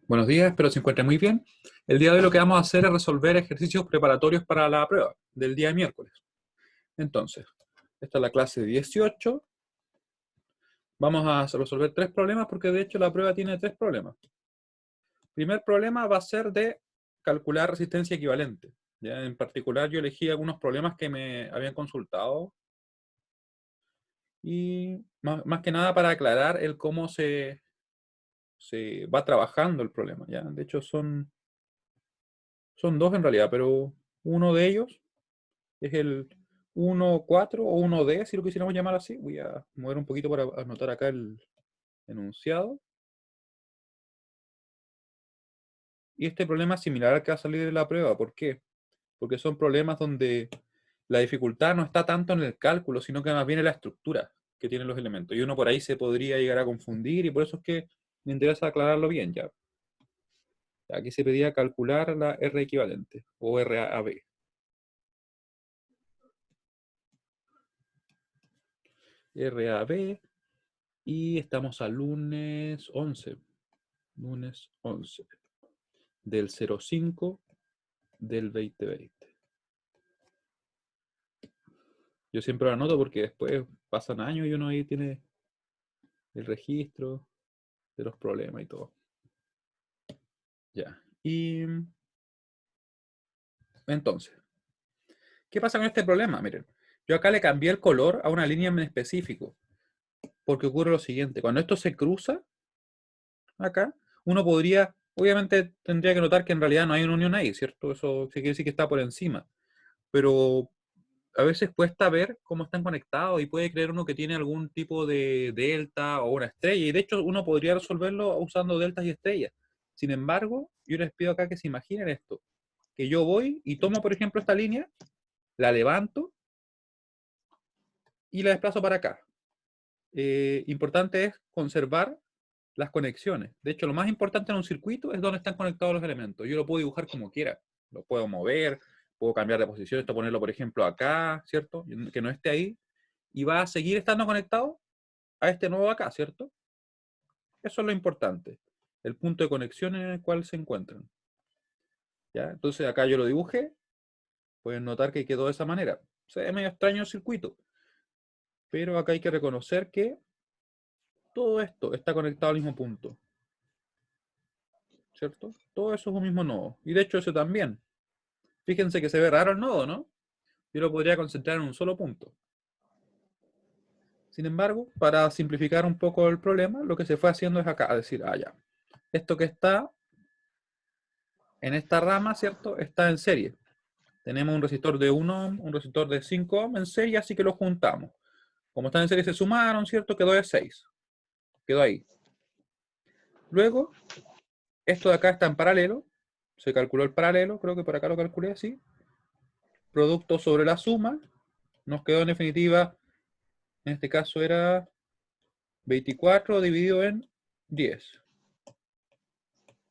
Buenos días, espero se encuentren muy bien. El día de hoy lo que vamos a hacer es resolver ejercicios preparatorios para la prueba del día miércoles. Entonces, esta es la clase 18. Vamos a resolver 3 problemas porque de hecho la prueba tiene 3 problemas. El primer problema va a ser de calcular resistencia equivalente. ¿Ya? En particular yo elegí algunos problemas que me habían consultado y más que nada para aclarar el cómo se va trabajando el problema. ¿Ya? De hecho son 2 en realidad, pero uno de ellos es el 1.4 o 1D, si lo quisiéramos llamar así. Voy a mover un poquito para anotar acá el enunciado. Y este problema es similar al que va a salir de la prueba. ¿Por qué? Porque son problemas donde la dificultad no está tanto en el cálculo, sino que más bien en la estructura que tienen los elementos. Y uno por ahí se podría llegar a confundir y por eso es que me interesa aclararlo bien ya. Aquí se pedía calcular la R equivalente o RAB. RAB y estamos al lunes 11. Lunes 11 del 05 del 2020. Yo siempre lo anoto porque después pasan años y uno ahí tiene el registro de los problemas y todo. Ya. Y entonces, ¿qué pasa con este problema? Miren, yo acá le cambié el color a una línea en específico. Porque ocurre lo siguiente, cuando esto se cruza, acá, uno podría, obviamente tendría que notar que en realidad no hay una unión ahí, ¿cierto? Eso quiere decir que está por encima. Pero a veces cuesta ver cómo están conectados y puede creer uno que tiene algún tipo de delta o una estrella. Y de hecho uno podría resolverlo usando deltas y estrellas. Sin embargo, yo les pido acá que se imaginen esto. Que yo voy y tomo, por ejemplo, esta línea, la levanto y la desplazo para acá. Importante es conservar las conexiones. De hecho, lo más importante en un circuito es dónde están conectados los elementos. Yo lo puedo dibujar como quiera. Lo puedo mover, puedo cambiar de posición, esto ponerlo, por ejemplo, acá, ¿cierto? Que no esté ahí. Y va a seguir estando conectado a este nodo acá, ¿cierto? Eso es lo importante. El punto de conexión en el cual se encuentran. ¿Ya? Entonces acá yo lo dibujé. Pueden notar que quedó de esa manera. Se ve medio extraño el circuito. Pero acá hay que reconocer que todo esto está conectado al mismo punto. ¿Cierto? Todo eso es un mismo nodo. Y de hecho eso también. Fíjense que se ve raro el nodo, ¿no? Yo lo podría concentrar en un solo punto. Sin embargo, para simplificar un poco el problema, lo que se fue haciendo es acá, decir, ya, esto que está en esta rama, ¿cierto? Está en serie. Tenemos un resistor de 1 ohm, un resistor de 5 ohm en serie, así que lo juntamos. Como están en serie se sumaron, ¿cierto? Quedó de 6. Quedó ahí. Luego, esto de acá está en paralelo. Se calculó el paralelo, creo que por acá lo calculé así. Producto sobre la suma. Nos quedó en definitiva, en este caso era 24 dividido en 10.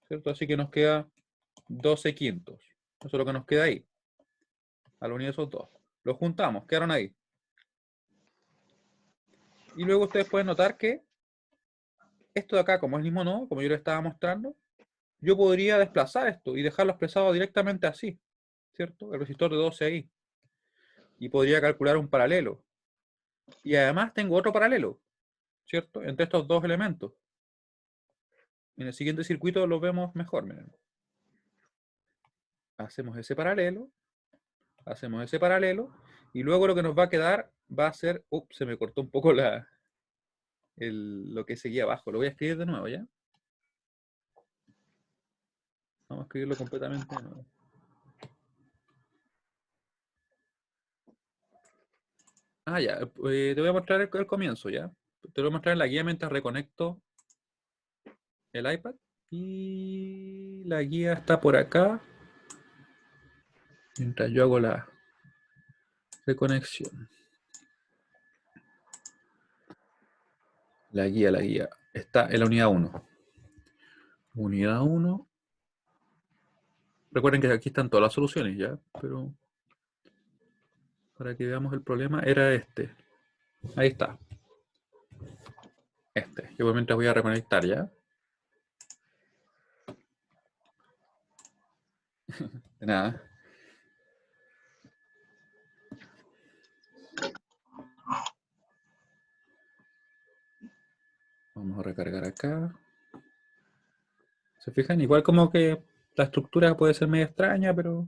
¿Cierto? Así que nos queda 12 quintos. Eso es lo que nos queda ahí. Al unir esos dos. Los juntamos, quedaron ahí. Y luego ustedes pueden notar que esto de acá, como es el mismo nodo, como yo les estaba mostrando, yo podría desplazar esto y dejarlo expresado directamente así. ¿Cierto? El resistor de 12 ahí. Y podría calcular un paralelo. Y además tengo otro paralelo. ¿Cierto? Entre estos dos elementos. En el siguiente circuito lo vemos mejor, miren. Hacemos ese paralelo, y luego lo que nos va a quedar va a ser, se me cortó un poco lo que seguía abajo, lo voy a escribir de nuevo, ¿ya? Vamos a escribirlo completamente de nuevo. Ya, te voy a mostrar el comienzo, ¿ya? Te lo voy a mostrar en la guía mientras reconecto el iPad. Y la guía está por acá, mientras yo hago la reconexión. La guía está en la unidad 1. Unidad 1. Recuerden que aquí están todas las soluciones, ¿ya? Pero para que veamos el problema, era este. Ahí está. Yo mientras voy a reconectar, ¿ya? De nada. Vamos a recargar acá. ¿Se fijan? Igual como que la estructura puede ser medio extraña, pero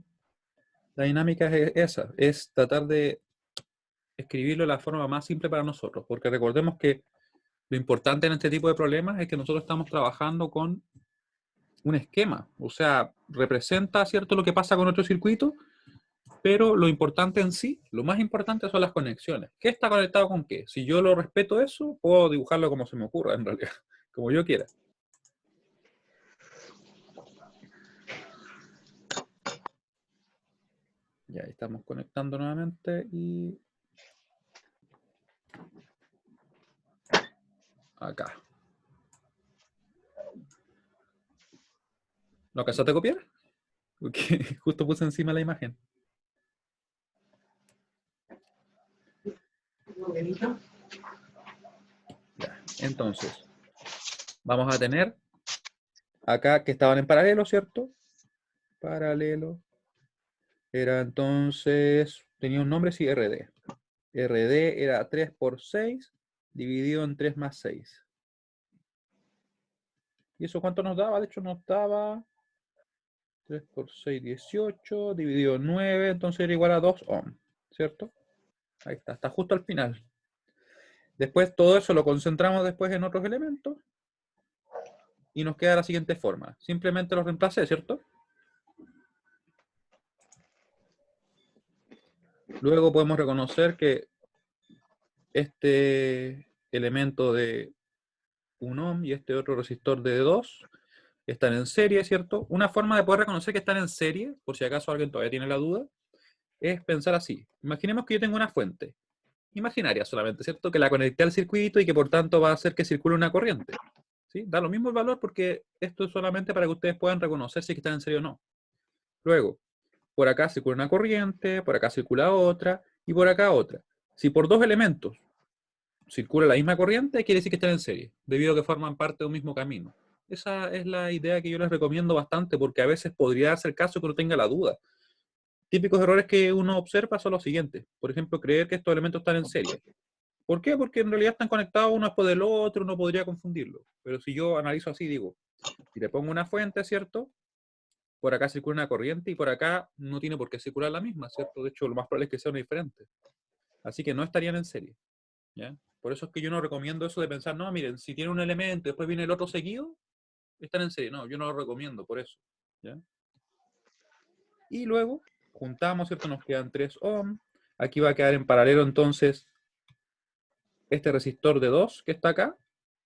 la dinámica es esa. Es tratar de escribirlo de la forma más simple para nosotros. Porque recordemos que lo importante en este tipo de problemas es que nosotros estamos trabajando con un esquema. O sea, representa, ¿cierto?, lo que pasa con nuestro circuito, pero lo importante en sí, lo más importante son las conexiones. ¿Qué está conectado con qué? Si yo lo respeto eso, puedo dibujarlo como se me ocurra, en realidad, como yo quiera. Ya estamos conectando nuevamente y acá. ¿Lo alcanzaste a copiar? Porque justo puse encima la imagen. Ya, entonces, vamos a tener acá que estaban en paralelo, ¿cierto? Paralelo. Era entonces, tenía un nombre, sí, RD. RD era 3 por 6 dividido en 3 más 6. ¿Y eso cuánto nos daba? De hecho nos daba 3 por 6, 18, dividido en 9, entonces era igual a 2 ohm, ¿cierto? Ahí está justo al final. Después todo eso lo concentramos después en otros elementos y nos queda la siguiente forma. Simplemente los reemplacé, ¿cierto? Luego podemos reconocer que este elemento de 1 ohm y este otro resistor de 2 están en serie, ¿cierto? Una forma de poder reconocer que están en serie, por si acaso alguien todavía tiene la duda, es pensar así. Imaginemos que yo tengo una fuente imaginaria solamente, ¿cierto? Que la conecté al circuito y que por tanto va a hacer que circule una corriente. ¿Sí? Da lo mismo el valor porque esto es solamente para que ustedes puedan reconocer si están en serie o no. Luego, por acá circula una corriente, por acá circula otra y por acá otra. Si por dos elementos circula la misma corriente, quiere decir que están en serie, debido a que forman parte de un mismo camino. Esa es la idea que yo les recomiendo bastante porque a veces podría darse el caso que uno tenga la duda. Típicos errores que uno observa son los siguientes. Por ejemplo, creer que estos elementos están en serie. ¿Por qué? Porque en realidad están conectados uno después del otro, uno podría confundirlo. Pero si yo analizo así, digo, si le pongo una fuente, ¿cierto? Por acá circula una corriente y por acá no tiene por qué circular la misma, ¿cierto? De hecho, lo más probable es que sean diferentes. Así que no estarían en serie, ¿ya? Por eso es que yo no recomiendo eso de pensar, no, miren, si tiene un elemento y después viene el otro seguido, están en serie. No, yo no lo recomiendo por eso, ¿ya? Y luego juntamos, ¿cierto? Nos quedan 3 ohm. Aquí va a quedar en paralelo entonces este resistor de 2 que está acá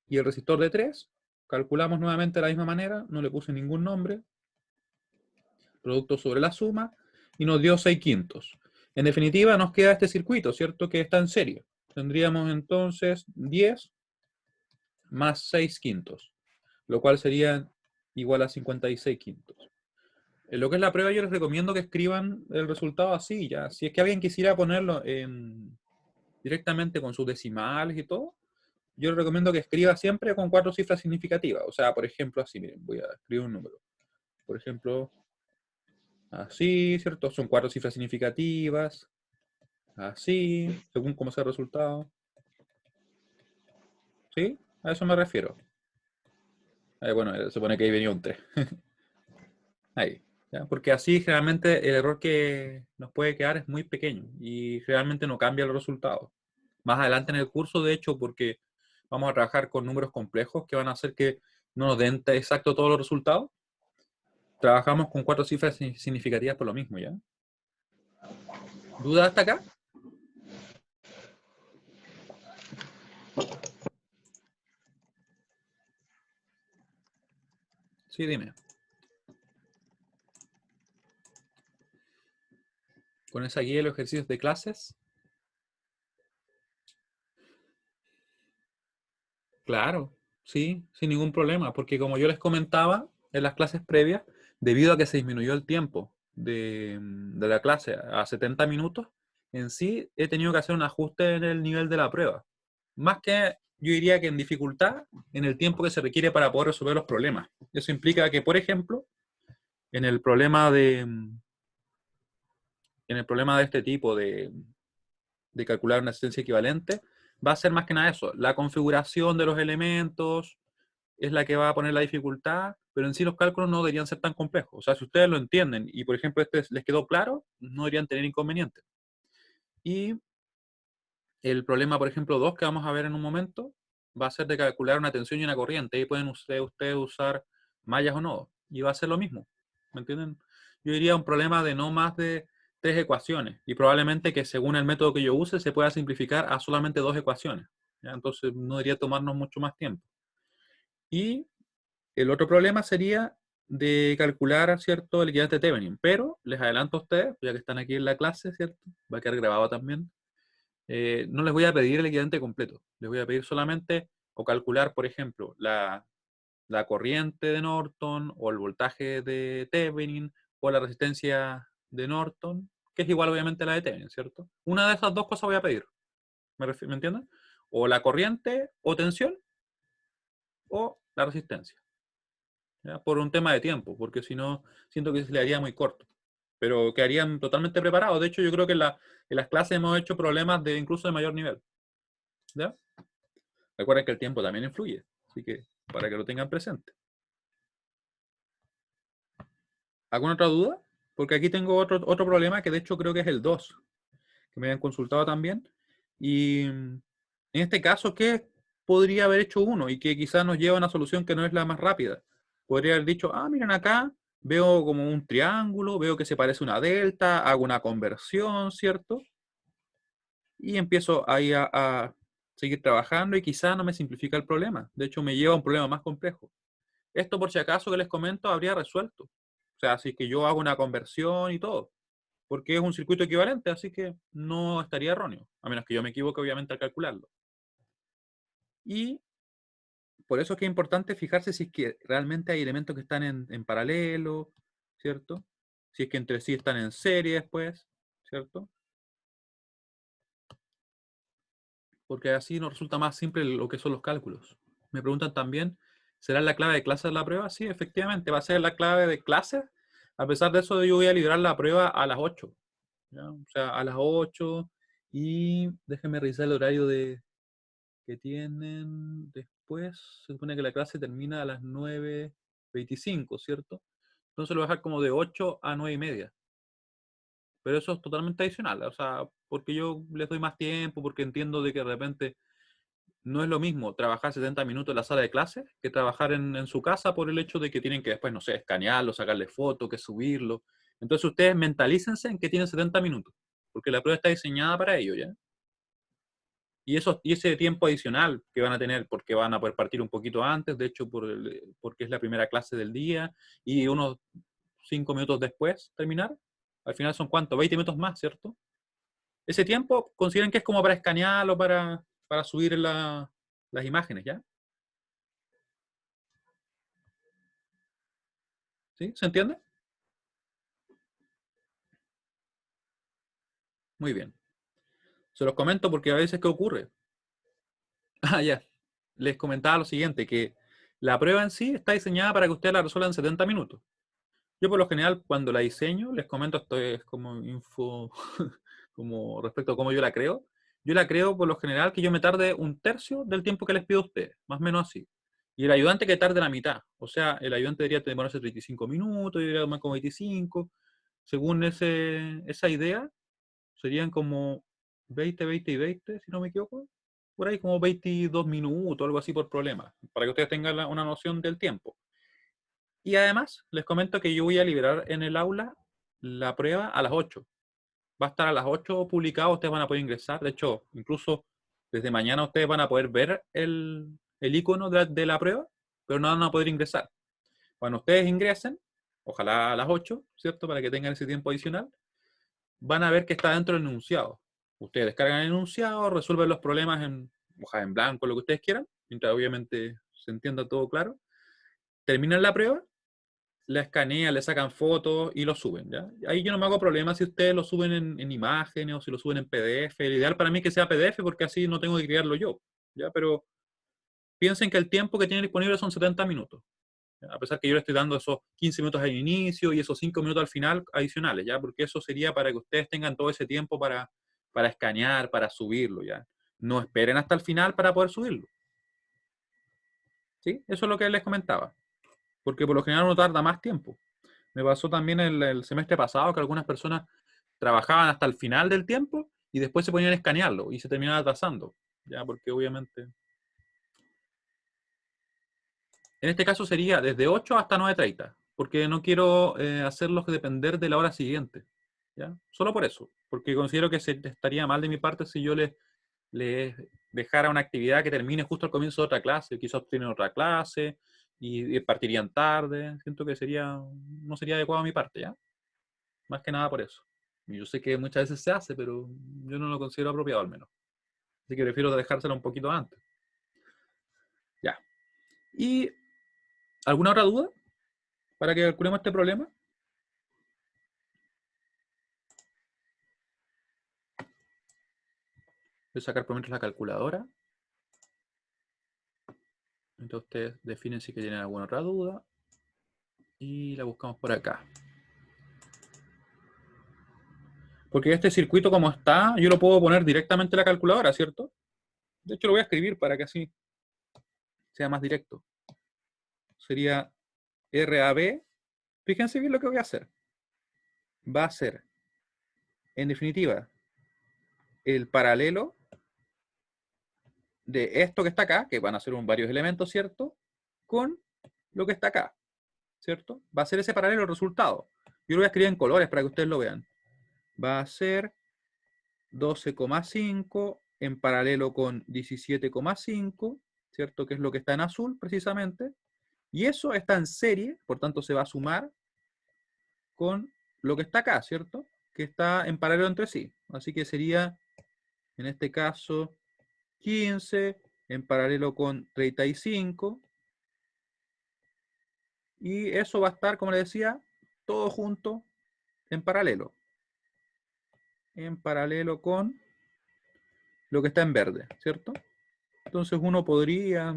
y el resistor de 3. Calculamos nuevamente de la misma manera, no le puse ningún nombre. Producto sobre la suma y nos dio 6 quintos. En definitiva nos queda este circuito, ¿cierto? Que está en serie. Tendríamos entonces 10 más 6 quintos, lo cual sería igual a 56 quintos. En lo que es la prueba yo les recomiendo que escriban el resultado así, ya. Si es que alguien quisiera ponerlo directamente con sus decimales y todo, yo les recomiendo que escriba siempre con 4 cifras significativas. O sea, por ejemplo, así, miren, voy a escribir un número. Por ejemplo, así, ¿cierto? Son 4 cifras significativas. Así, según cómo sea el resultado. ¿Sí? A eso me refiero. Bueno, se supone que ahí venía un 3. Ahí. ¿Ya? Porque así generalmente el error que nos puede quedar es muy pequeño y realmente no cambia los resultados. Más adelante en el curso, de hecho, porque vamos a trabajar con números complejos que van a hacer que no nos den exacto todos los resultados, trabajamos con 4 cifras significativas por lo mismo, ¿ya? ¿Duda hasta acá? Sí, dime. Con esa guía de los ejercicios de clases. Claro, sí, sin ningún problema, porque como yo les comentaba en las clases previas, debido a que se disminuyó el tiempo de la clase a 70 minutos, en sí he tenido que hacer un ajuste en el nivel de la prueba. Más que yo diría que en dificultad, en el tiempo que se requiere para poder resolver los problemas. Eso implica que, por ejemplo, en el problema de este tipo de calcular una asistencia equivalente, va a ser más que nada eso. La configuración de los elementos es la que va a poner la dificultad, pero en sí los cálculos no deberían ser tan complejos. O sea, si ustedes lo entienden y, por ejemplo, este les quedó claro, no deberían tener inconvenientes. Y el problema, por ejemplo, 2 que vamos a ver en un momento, va a ser de calcular una tensión y una corriente. Ahí pueden ustedes usar mallas o no. Y va a ser lo mismo. ¿Me entienden? Yo diría un problema de no más de 3 ecuaciones. Y probablemente que según el método que yo use se pueda simplificar a solamente 2 ecuaciones. ¿Ya? Entonces no debería tomarnos mucho más tiempo. Y el otro problema sería de calcular, ¿cierto?, el equivalente de Thevenin. Pero les adelanto a ustedes, ya que están aquí en la clase, ¿cierto? Va a quedar grabado también. No les voy a pedir el equivalente completo. Les voy a pedir solamente o calcular, por ejemplo, la corriente de Norton o el voltaje de Thevenin o la resistencia de Norton, que es igual obviamente a la de Thevenin, ¿cierto? Una de esas dos cosas voy a pedir. ¿Me entienden? O la corriente o tensión o la resistencia. ¿Ya? Por un tema de tiempo, porque si no, siento que se le haría muy corto. Pero quedarían totalmente preparados. De hecho, yo creo que en las clases hemos hecho problemas de incluso de mayor nivel. ¿Ya? Recuerden que el tiempo también influye, así que para que lo tengan presente. ¿Alguna otra duda? Porque aquí tengo otro problema que de hecho creo que es el 2, que me habían consultado también. Y en este caso, ¿qué podría haber hecho uno? Y que quizás nos lleva a una solución que no es la más rápida. Podría haber dicho, miren acá, veo como un triángulo, veo que se parece a una delta, hago una conversión, ¿cierto? Y empiezo ahí a seguir trabajando y quizás no me simplifica el problema. De hecho, me lleva a un problema más complejo. Esto, por si acaso, que les comento, habría resuelto. O sea, así que yo hago una conversión y todo. Porque es un circuito equivalente, así que no estaría erróneo. A menos que yo me equivoque, obviamente, al calcularlo. Y por eso es que es importante fijarse si es que realmente hay elementos que están en paralelo, ¿cierto? Si es que entre sí están en serie después, ¿cierto? Porque así nos resulta más simple lo que son los cálculos. Me preguntan también, ¿será la clave de clase de la prueba? Sí, efectivamente, va a ser la clave de clase. A pesar de eso, yo voy a liberar la prueba a las 8. ¿Ya? O sea, a las 8. Y déjenme revisar el horario que tienen después. Se supone que la clase termina a las 9:25, ¿cierto? Entonces lo voy a dejar como de 8 a 9:30. Pero eso es totalmente adicional. O sea, porque yo les doy más tiempo, porque entiendo de que de repente no es lo mismo trabajar 70 minutos en la sala de clase que trabajar en su casa por el hecho de que tienen que después, no sé, escanearlo, sacarle fotos, que subirlo. Entonces ustedes mentalícense en que tienen 70 minutos, porque la prueba está diseñada para ello, ¿ya? Y ese tiempo adicional que van a tener, porque van a poder partir un poquito antes, de hecho, porque es la primera clase del día, y unos 5 minutos después terminar, al final son ¿cuánto? 20 minutos más, ¿cierto? Ese tiempo consideren que es como para escanearlo, para subir las imágenes, ¿ya? ¿Sí? ¿Se entiende? Muy bien. Se los comento porque a veces, ¿qué ocurre? Ya. Les comentaba lo siguiente, que la prueba en sí está diseñada para que ustedes la resuelvan en 70 minutos. Yo por lo general, cuando la diseño, les comento, esto es como info, como respecto a cómo yo la creo. Yo la creo por lo general que yo me tarde un tercio del tiempo que les pido a ustedes, más o menos así. Y el ayudante que tarde la mitad. O sea, el ayudante debería demorarse 35 minutos, yo debería tomar como 25. Según esa idea, serían como 20, 20 y 20, si no me equivoco. Por ahí como 22 minutos, algo así por problema, para que ustedes tengan una noción del tiempo. Y además, les comento que yo voy a liberar en el aula la prueba a las 8. Va a estar a las 8 publicado, ustedes van a poder ingresar. De hecho, incluso desde mañana ustedes van a poder ver el icono de la prueba, pero no van a poder ingresar. Cuando ustedes ingresen, ojalá a las 8, ¿cierto? Para que tengan ese tiempo adicional, van a ver que está dentro del enunciado. Ustedes descargan el enunciado, resuelven los problemas en hoja en blanco, lo que ustedes quieran, mientras obviamente se entienda todo claro. Terminan la prueba, la escanean, le sacan fotos y lo suben, ¿ya? Ahí yo no me hago problema si ustedes lo suben en imágenes o si lo suben en PDF. El ideal para mí es que sea PDF porque así no tengo que crearlo yo, ¿ya? Pero piensen que el tiempo que tienen disponible son 70 minutos. A pesar que yo le estoy dando esos 15 minutos al inicio y esos 5 minutos al final adicionales, ¿ya? Porque eso sería para que ustedes tengan todo ese tiempo para escanear, para subirlo, ¿ya? No esperen hasta el final para poder subirlo. ¿Sí? Eso es lo que les comentaba. Porque por lo general uno tarda más tiempo. Me pasó también el semestre pasado que algunas personas trabajaban hasta el final del tiempo y después se ponían a escanearlo y se terminaban atrasando, ¿ya? Porque obviamente... En este caso sería desde 8 hasta 9:30, porque no quiero hacerlos depender de la hora siguiente, ¿ya? Solo por eso, porque considero que estaría mal de mi parte si yo les dejara una actividad que termine justo al comienzo de otra clase, quizás tienen otra clase y partirían tarde. Siento que no sería adecuado a mi parte, ¿ya? Más que nada por eso. Y yo sé que muchas veces se hace, pero yo no lo considero apropiado al menos. Así que prefiero dejárselo un poquito antes. Ya. ¿Y alguna otra duda para que calculemos este problema? Voy a sacar por mientras la calculadora. Entonces ustedes definen si tienen alguna otra duda. Y la buscamos por acá. Porque este circuito como está, yo lo puedo poner directamente en la calculadora, ¿cierto? De hecho lo voy a escribir para que así sea más directo. Sería RAB. Fíjense bien lo que voy a hacer. Va a ser, en definitiva, el paralelo de esto que está acá, que van a ser varios elementos, ¿cierto? Con lo que está acá, ¿cierto? Va a ser ese paralelo el resultado. Yo lo voy a escribir en colores para que ustedes lo vean. Va a ser 12,5 en paralelo con 17,5, ¿cierto? Que es lo que está en azul, precisamente. Y eso está en serie, por tanto se va a sumar con lo que está acá, ¿cierto? Que está en paralelo entre sí. Así que sería, en este caso, 15 en paralelo con 35. Y eso va a estar, como les decía, todo junto en paralelo. En paralelo con lo que está en verde, ¿cierto? Entonces uno podría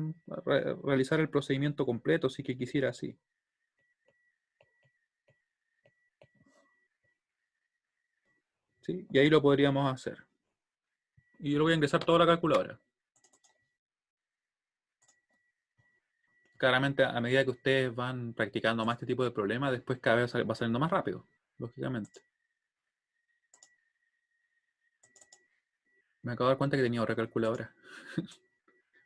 realizar el procedimiento completo si que quisiera así. ¿Sí? Y ahí lo podríamos hacer. Y yo lo voy a ingresar toda la calculadora. Claramente, a medida que ustedes van practicando más este tipo de problemas, después cada vez va saliendo más rápido, lógicamente. Me acabo de dar cuenta que tenía otra calculadora.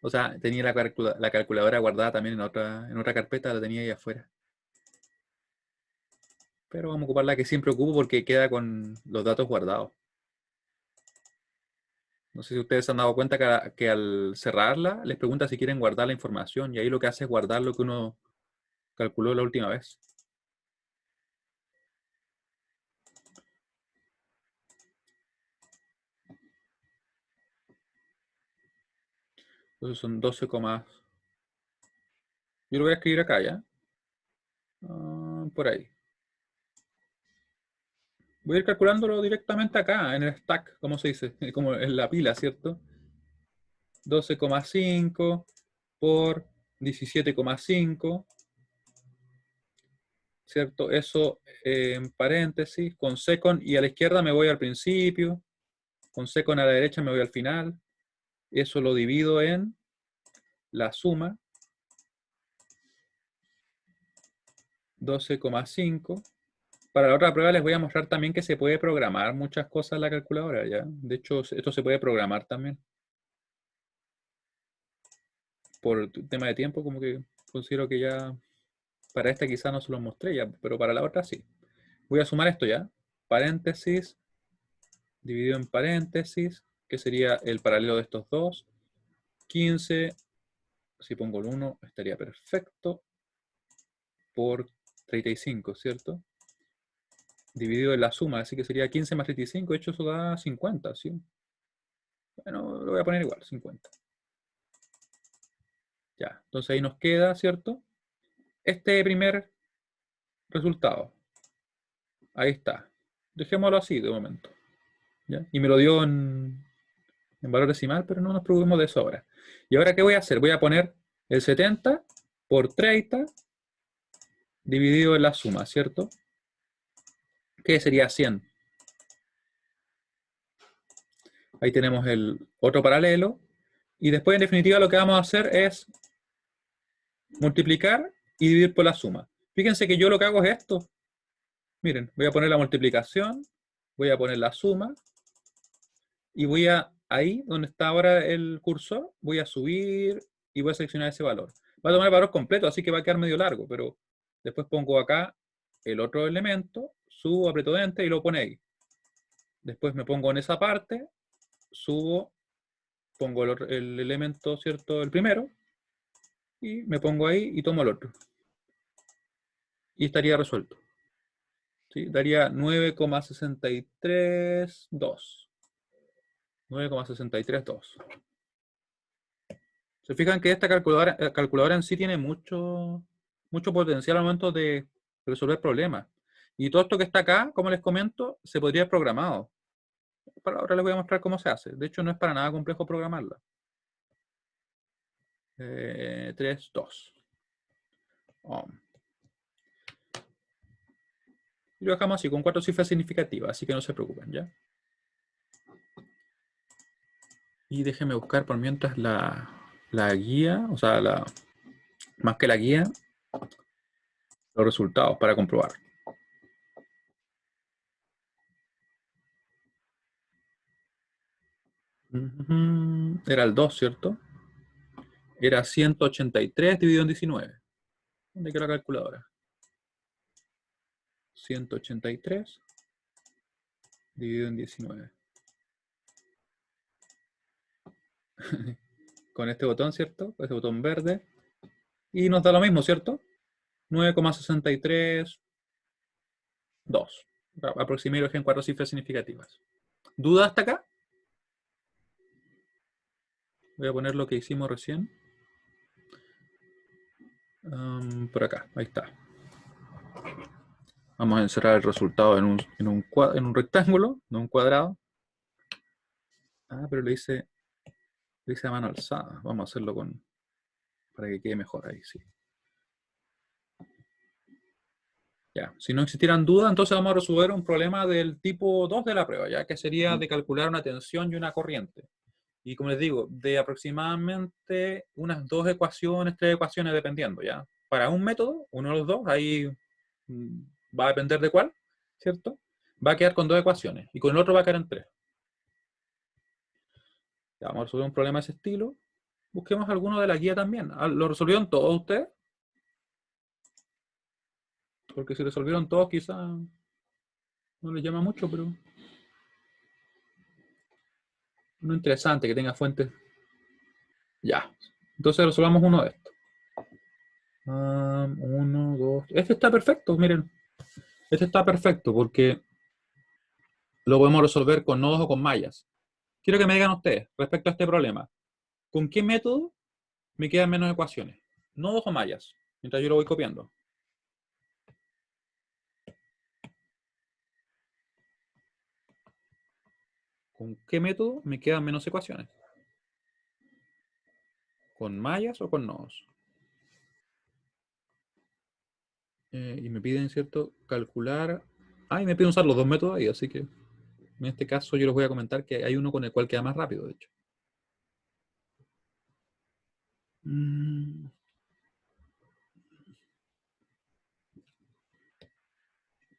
O sea, tenía la calculadora guardada también en otra carpeta, la tenía ahí afuera. Pero vamos a ocupar la que siempre ocupo porque queda con los datos guardados. No sé si ustedes se han dado cuenta que al cerrarla, les pregunta si quieren guardar la información y ahí lo que hace es guardar lo que uno calculó la última vez. Entonces son 12, yo lo voy a escribir acá ya. Por ahí. Voy a ir calculándolo directamente acá, en el stack, como se dice, como en la pila, ¿cierto? 12,5 por 17,5, ¿cierto? Eso en paréntesis, con second, y a la izquierda me voy al principio, con second a la derecha me voy al final. Eso lo divido en la suma, 12,5. Para la otra prueba les voy a mostrar también que se puede programar muchas cosas en la calculadora, ¿ya? De hecho, esto se puede programar también. Por tema de tiempo, como que considero que ya para esta quizá no se los mostré ya, pero para la otra sí. Voy a sumar esto ya. Paréntesis, dividido en paréntesis, que sería el paralelo de estos dos. 15, si pongo el 1, estaría perfecto, por 35, ¿cierto? Dividido en la suma, así que sería 15 más 35, de hecho eso da 50, ¿sí? Bueno, lo voy a poner igual, 50. Ya, entonces ahí nos queda, ¿cierto? Este primer resultado. Ahí está. Dejémoslo así de momento. ¿Ya? Y me lo dio en valor decimal, pero no nos preocupemos de eso ahora. ¿Y ahora qué voy a hacer? Voy a poner el 70 por 30 dividido en la suma, ¿cierto? Que sería 100. Ahí tenemos el otro paralelo. Y después, en definitiva, lo que vamos a hacer es multiplicar y dividir por la suma. Fíjense que yo lo que hago es esto. Miren, voy a poner la multiplicación, voy a poner la suma, y voy a, ahí donde está ahora el cursor, voy a subir y voy a seleccionar ese valor. Va a tomar el valor completo, así que va a quedar medio largo, pero después pongo acá el otro elemento, subo, aprieto Enter y lo pone ahí. Después me pongo en esa parte, subo, pongo el elemento, ¿cierto? El primero, y me pongo ahí y tomo el otro. Y estaría resuelto. ¿Sí? Daría 9,632. 9,632. Se fijan que esta calculadora en sí tiene mucho potencial al momento de resolver problemas. Y todo esto que está acá, como les comento, se podría haber programado. Ahora les voy a mostrar cómo se hace. De hecho, no es para nada complejo programarla. 3, 2. Y lo dejamos así, con 4 cifras significativas, así que no se preocupen, ¿ya? Y déjenme buscar por mientras la guía, o sea, más que la guía, los resultados para comprobar. Era el 2, ¿cierto? Era 183 dividido en 19. ¿Dónde queda la calculadora? 183 dividido en 19. Con este botón, ¿cierto? Con este botón verde. Y nos da lo mismo, ¿cierto? 9,632. Aproximé en 4 cifras significativas. ¿Duda hasta acá? Voy a poner lo que hicimos recién. Por acá, ahí está. Vamos a encerrar el resultado en un rectángulo, no un cuadrado. Ah, pero lo hice a mano alzada. Vamos a hacerlo para que quede mejor ahí, sí. Ya, si no existieran dudas, entonces vamos a resolver un problema del tipo 2 de la prueba, ya que sería de calcular una tensión y una corriente. Y como les digo, de aproximadamente unas 2 ecuaciones, 3 ecuaciones, dependiendo, ¿ya? Para un método, uno de los dos, ahí va a depender de cuál, ¿cierto? Va a quedar con 2 ecuaciones y con el otro va a quedar en 3. Ya, vamos a resolver un problema de ese estilo. Busquemos alguno de la guía también. ¿Lo resolvieron todos ustedes? Porque si resolvieron todos, quizá no les llama mucho, pero uno interesante que tenga fuentes. Ya. Entonces resolvamos uno de estos. 1, 2. Este está perfecto, miren. Este está perfecto porque lo podemos resolver con nodos o con mallas. Quiero que me digan ustedes respecto a este problema. ¿Con qué método me quedan menos ecuaciones? ¿Nodos o mallas? Mientras yo lo voy copiando. ¿Con qué método me quedan menos ecuaciones? ¿Con mallas o con nodos? Y me piden, ¿cierto? Calcular. Y me piden usar los dos métodos ahí, así que en este caso yo les voy a comentar que hay uno con el cual queda más rápido, de hecho.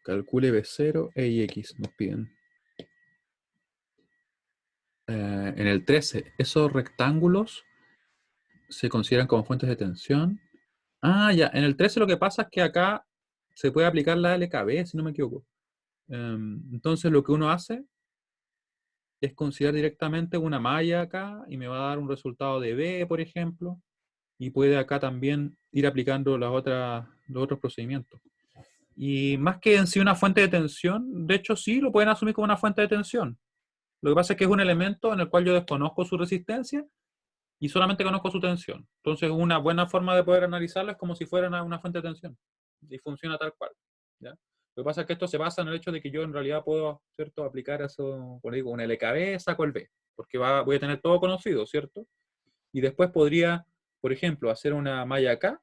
Calcule B0 e IX, nos piden. En el 13, esos rectángulos se consideran como fuentes de tensión. Ya, en el 13 lo que pasa es que acá se puede aplicar la LKB, si no me equivoco. Entonces lo que uno hace es considerar directamente una malla acá y me va a dar un resultado de B, por ejemplo, y puede acá también ir aplicando los otros procedimientos. Y más que en sí una fuente de tensión, de hecho sí lo pueden asumir como una fuente de tensión. Lo que pasa es que es un elemento en el cual yo desconozco su resistencia y solamente conozco su tensión. Entonces una buena forma de poder analizarlo es como si fuera una fuente de tensión. Y funciona tal cual. ¿Ya? Lo que pasa es que esto se basa en el hecho de que yo en realidad puedo, ¿cierto?, aplicar eso, como digo, un LKB, saco el B, porque voy a tener todo conocido, ¿cierto? Y después podría, por ejemplo, hacer una malla acá.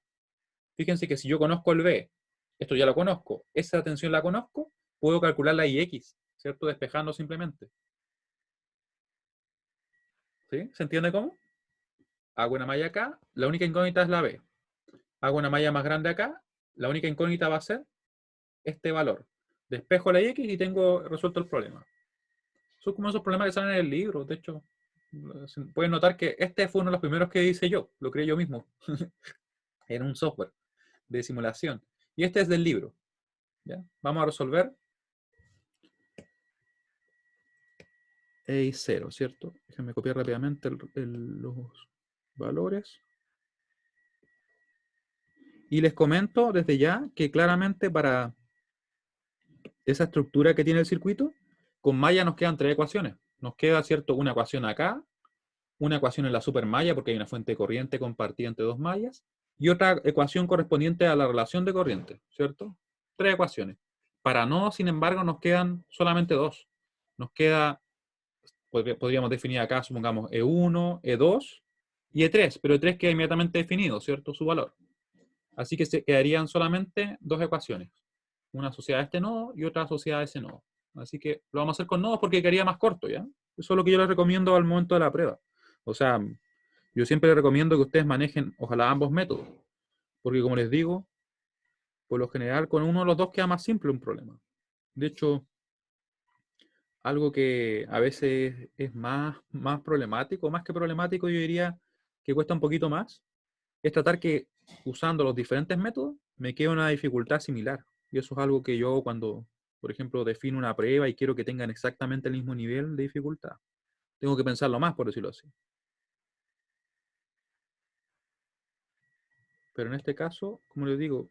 Fíjense que si yo conozco el B Esto ya lo conozco. Esa tensión la conozco. Puedo calcular la IX, ¿cierto? Despejando simplemente. ¿Sí? ¿Se entiende cómo? Hago una malla acá, la única incógnita es la B. Hago una malla más grande acá, la única incógnita va a ser este valor. Despejo la X y tengo resuelto el problema. Son como esos problemas que salen en el libro. De hecho, pueden notar que este fue uno de los primeros que hice yo. Lo creé yo mismo. En un software de simulación. Y este es del libro. ¿Ya? Vamos a resolver E0, ¿cierto? Déjenme copiar rápidamente los valores. Y les comento desde ya que claramente para esa estructura que tiene el circuito, con malla nos quedan 3 ecuaciones. Nos queda, ¿cierto?, una ecuación acá, una ecuación en la supermalla, porque hay una fuente de corriente compartida entre 2 mallas, y otra ecuación correspondiente a la relación de corriente, ¿cierto? 3 ecuaciones. Para nodos, sin embargo, nos quedan solamente 2. Nos queda, podríamos definir acá, supongamos, E1, E2 y E3, pero E3 queda inmediatamente definido, ¿cierto?, su valor. Así que se quedarían solamente 2 ecuaciones. Una asociada a este nodo y otra asociada a ese nodo. Así que lo vamos a hacer con nodos porque quedaría más corto, ¿ya? Eso es lo que yo les recomiendo al momento de la prueba. O sea, yo siempre les recomiendo que ustedes manejen, ojalá, ambos métodos. Porque como les digo, por lo general, con uno de los dos queda más simple un problema. De hecho, algo que a veces es más problemático, más que problemático, yo diría que cuesta un poquito más, es tratar que usando los diferentes métodos me quede una dificultad similar. Y eso es algo que yo cuando, por ejemplo, defino una prueba y quiero que tengan exactamente el mismo nivel de dificultad, tengo que pensarlo más, por decirlo así. Pero en este caso, como les digo,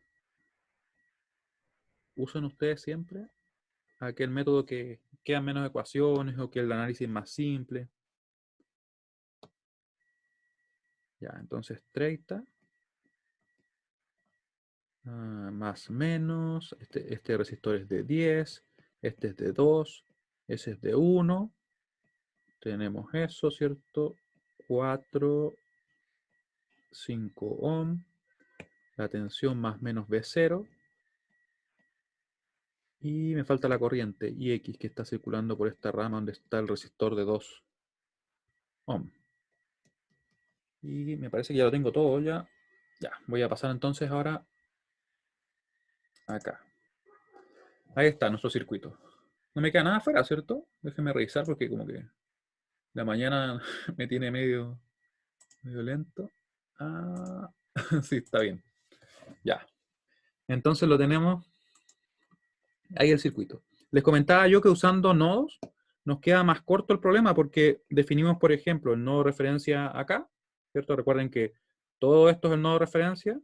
usen ustedes siempre aquel método que quedan menos ecuaciones o que el análisis es más simple. Ya, entonces 30 más menos, este resistor es de 10, este es de 2, ese es de 1. Tenemos eso, ¿cierto? 4, 5 ohm. La tensión más menos B0. Y me falta la corriente, IX, que está circulando por esta rama donde está el resistor de 2 ohm. Y me parece que ya lo tengo todo ya. Ya, voy a pasar entonces ahora acá. Ahí está nuestro circuito. No me queda nada afuera, ¿cierto? Déjenme revisar porque como que la mañana me tiene medio lento. Ah, sí, está bien. Ya. Entonces lo tenemos ahí el circuito. Les comentaba yo que usando nodos nos queda más corto el problema porque definimos, por ejemplo, el nodo de referencia acá, ¿cierto? Recuerden que todo esto es el nodo de referencia.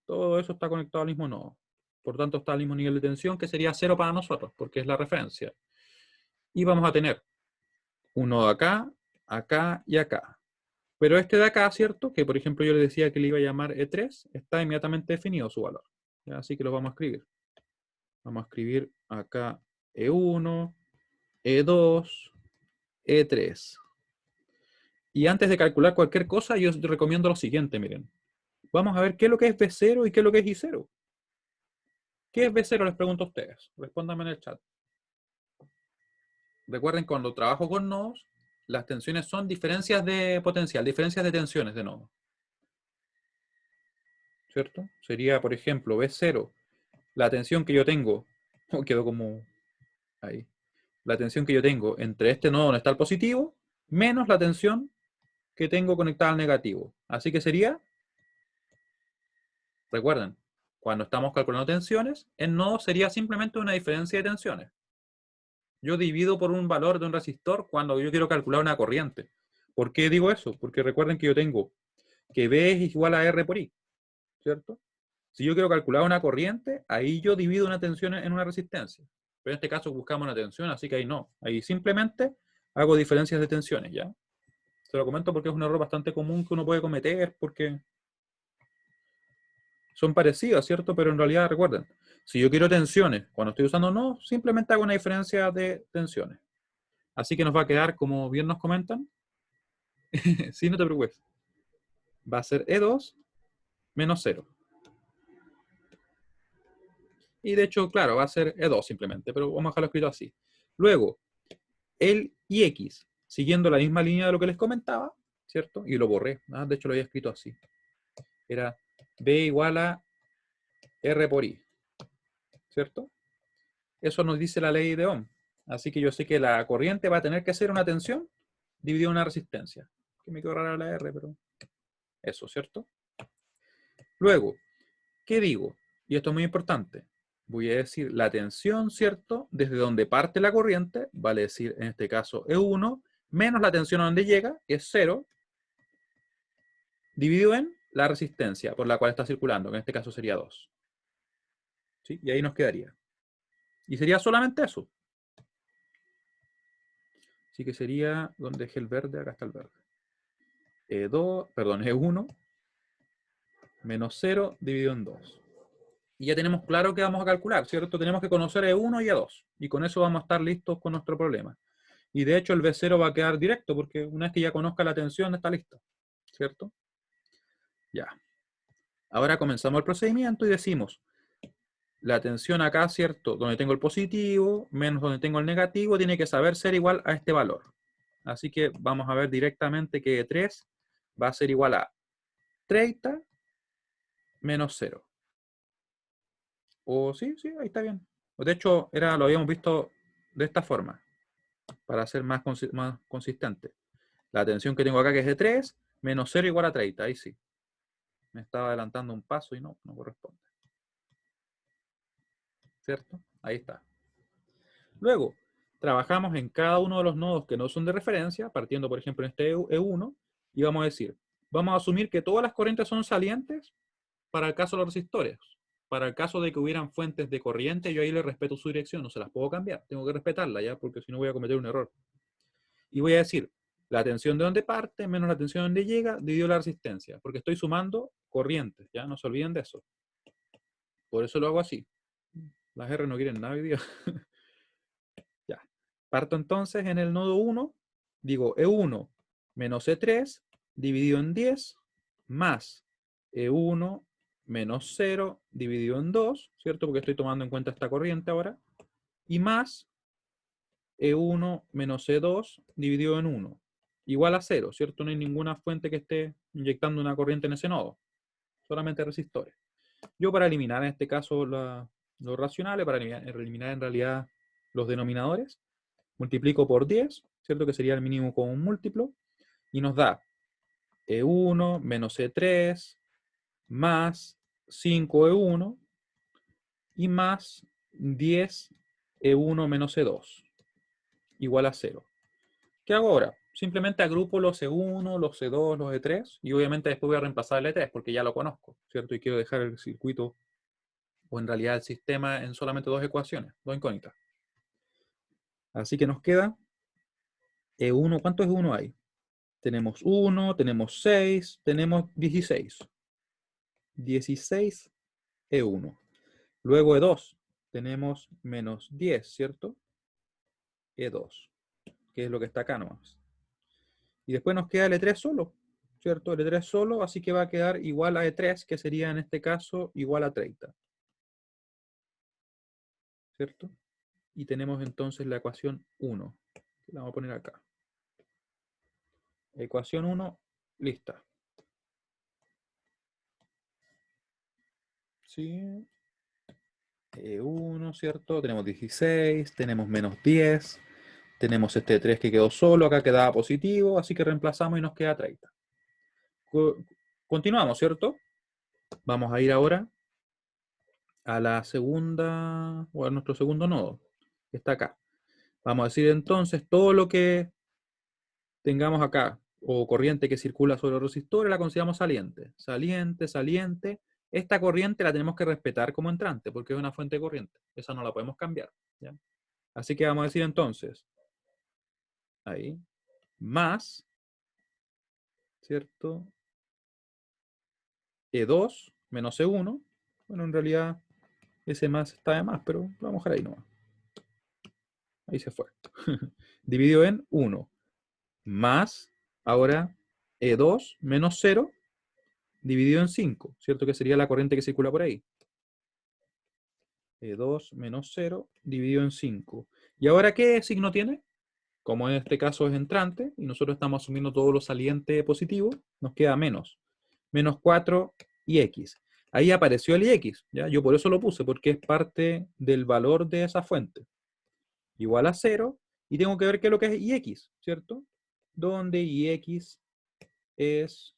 Todo eso está conectado al mismo nodo. Por tanto, está al mismo nivel de tensión, que sería 0 para nosotros, porque es la referencia. Y vamos a tener un nodo acá, acá y acá. Pero este de acá, ¿cierto? Que por ejemplo yo le decía que le iba a llamar E3, está inmediatamente definido su valor. ¿Ya? Así que lo vamos a escribir. Vamos a escribir acá E1, E2, E3. Y antes de calcular cualquier cosa, yo recomiendo lo siguiente, miren. Vamos a ver qué es lo que es B0 y qué es lo que es I0. ¿Qué es B0? Les pregunto a ustedes. Respóndanme en el chat. Recuerden, cuando trabajo con nodos, las tensiones son diferencias de potencial, diferencias de tensiones de nodo. ¿Cierto? Sería, por ejemplo, B0, la tensión que yo tengo, quedó como ahí, la tensión que yo tengo entre este nodo donde está el positivo, menos la tensión que tengo conectada al negativo. Así que sería, recuerden, cuando estamos calculando tensiones, en nodo sería simplemente una diferencia de tensiones. Yo divido por un valor de un resistor cuando yo quiero calcular una corriente. ¿Por qué digo eso? Porque recuerden que yo tengo que B es igual a R por I, ¿cierto? Si yo quiero calcular una corriente, ahí yo divido una tensión en una resistencia. Pero en este caso buscamos una tensión, así que ahí no. Ahí simplemente hago diferencias de tensiones, ¿ya? Se lo comento porque es un error bastante común que uno puede cometer porque son parecidas, ¿cierto? Pero en realidad, recuerden, si yo quiero tensiones, cuando estoy usando no, simplemente hago una diferencia de tensiones. Así que nos va a quedar, como bien nos comentan, sí, no te preocupes, va a ser E2 menos 0. Y de hecho, claro, va a ser E2 simplemente, pero vamos a dejarlo escrito así. Luego, el IX, siguiendo la misma línea de lo que les comentaba, ¿cierto? Y lo borré, de hecho lo había escrito así. Era B igual a R por I, ¿cierto? Eso nos dice la ley de Ohm. Así que yo sé que la corriente va a tener que ser una tensión dividida en una resistencia. Que me quedó rara la R, pero eso, ¿cierto? Luego, ¿qué digo? Y esto es muy importante. Voy a decir la tensión, ¿cierto? Desde donde parte la corriente, vale decir en este caso E1, menos la tensión a donde llega, que es 0, dividido en la resistencia por la cual está circulando, que en este caso sería 2. ¿Sí? Y ahí nos quedaría. Y sería solamente eso. Así que sería, donde dejé el verde, acá está el verde. E2, perdón, E1 menos 0 dividido en 2. Y ya tenemos claro que vamos a calcular, ¿cierto? Tenemos que conocer E1 y E2. Y con eso vamos a estar listos con nuestro problema. Y de hecho el V0 va a quedar directo, porque una vez que ya conozca la tensión, está listo, ¿cierto? Ya. Ahora comenzamos el procedimiento y decimos, la tensión acá, ¿cierto? Donde tengo el positivo, menos donde tengo el negativo, tiene que saber ser igual a este valor. Así que vamos a ver directamente que 3 va a ser igual a 30 menos 0. O sí, sí, ahí está bien. De hecho, lo habíamos visto de esta forma, para ser más consistente. La tensión que tengo acá, que es de 3, menos 0 igual a 30. Ahí sí. Me estaba adelantando un paso y no corresponde. ¿Cierto? Ahí está. Luego, trabajamos en cada uno de los nodos que no son de referencia, partiendo, por ejemplo, en este E1, y vamos a decir, vamos a asumir que todas las corrientes son salientes para el caso de los resistores. Para el caso de que hubieran fuentes de corriente, yo ahí le respeto su dirección, no se las puedo cambiar, tengo que respetarla ya, porque si no voy a cometer un error. Y voy a decir, la tensión de donde parte menos la tensión de donde llega, dividido la resistencia, porque estoy sumando corrientes, ya, no se olviden de eso. Por eso lo hago así. Las R no quieren nada hoy día. Ya. Parto entonces en el nodo 1, digo E1 menos E3 dividido en 10 más E1 menos 0 dividido en 2, ¿cierto? Porque estoy tomando en cuenta esta corriente ahora. Y más E1 menos E2 dividido en 1. Igual a 0, ¿cierto? No hay ninguna fuente que esté inyectando una corriente en ese nodo. Solamente resistores. Yo para eliminar en este caso los racionales, para eliminar en realidad los denominadores, multiplico por 10, ¿cierto? Que sería el mínimo común múltiplo. Y nos da E1 menos E3 más 5E1 y más 10 E1 menos E2 igual a 0. ¿Qué hago ahora? Simplemente agrupo los E1, los E2, los E3 y obviamente después voy a reemplazar el E3 porque ya lo conozco, ¿cierto? Y quiero dejar el circuito o en realidad el sistema en solamente dos ecuaciones, dos incógnitas. Así que nos queda E1, ¿cuántos E1 hay? Tenemos 1, tenemos 6, tenemos 16. 16 E1. Luego E2, tenemos menos 10, ¿cierto? E2, que es lo que está acá nomás. Y después nos queda el E3 solo, ¿cierto? El E3 solo, así que va a quedar igual a E3, que sería en este caso igual a 30. ¿Cierto? Y tenemos entonces la ecuación 1. La vamos a poner acá. Ecuación 1, lista. ¿Sí? E1, ¿cierto? Tenemos 16, tenemos menos 10, tenemos este 3 que quedó solo, acá quedaba positivo, así que reemplazamos y nos queda 30. Continuamos, ¿cierto? Vamos a ir ahora a la segunda, o a nuestro segundo nodo, que está acá. Vamos a decir entonces todo lo que tengamos acá, o corriente que circula sobre los resistores, la consideramos saliente. Saliente, saliente. Esta corriente la tenemos que respetar como entrante, porque es una fuente de corriente. Esa no la podemos cambiar, ¿ya? Así que vamos a decir entonces, ahí, más, ¿cierto? E2 menos E1. Bueno, en realidad ese más está de más, pero lo vamos a dejar ahí nomás. Ahí se fue. Dividido en 1. Más, ahora, E2 menos 0 dividido en 5, ¿cierto? Que sería la corriente que circula por ahí. E2 menos 0 dividido en 5. ¿Y ahora qué signo tiene? Como en este caso es entrante, y nosotros estamos asumiendo todo lo saliente positivo, nos queda menos. Menos 4 y x. Ahí apareció el ix, ¿ya? Yo por eso lo puse, porque es parte del valor de esa fuente. Igual a 0, y tengo que ver qué es lo que es ix, ¿cierto? Donde ix es,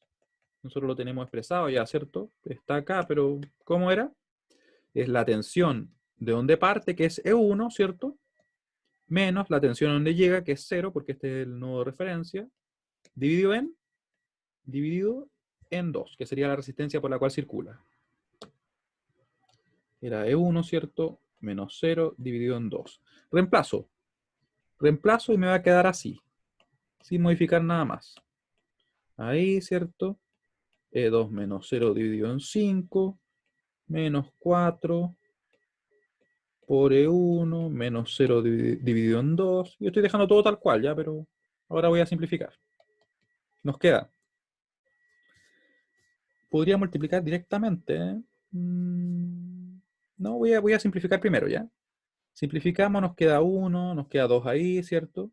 nosotros lo tenemos expresado ya, ¿cierto? Está acá, pero ¿cómo era? Es la tensión de donde parte, que es E1, ¿cierto? Menos la tensión a donde llega, que es 0, porque este es el nodo de referencia, dividido en 2, que sería la resistencia por la cual circula. Era E1, ¿cierto? Menos 0 dividido en 2. Reemplazo. Reemplazo y me va a quedar así, sin modificar nada más. Ahí, ¿cierto? E2 menos 0 dividido en 5, menos 4 por E1, menos 0 dividido en 2. Yo estoy dejando todo tal cual, ¿ya? Pero ahora voy a simplificar. Nos queda. Podría multiplicar directamente, ¿eh? No, voy a simplificar primero, ¿ya? Simplificamos, nos queda 1, nos queda 2 ahí, ¿cierto?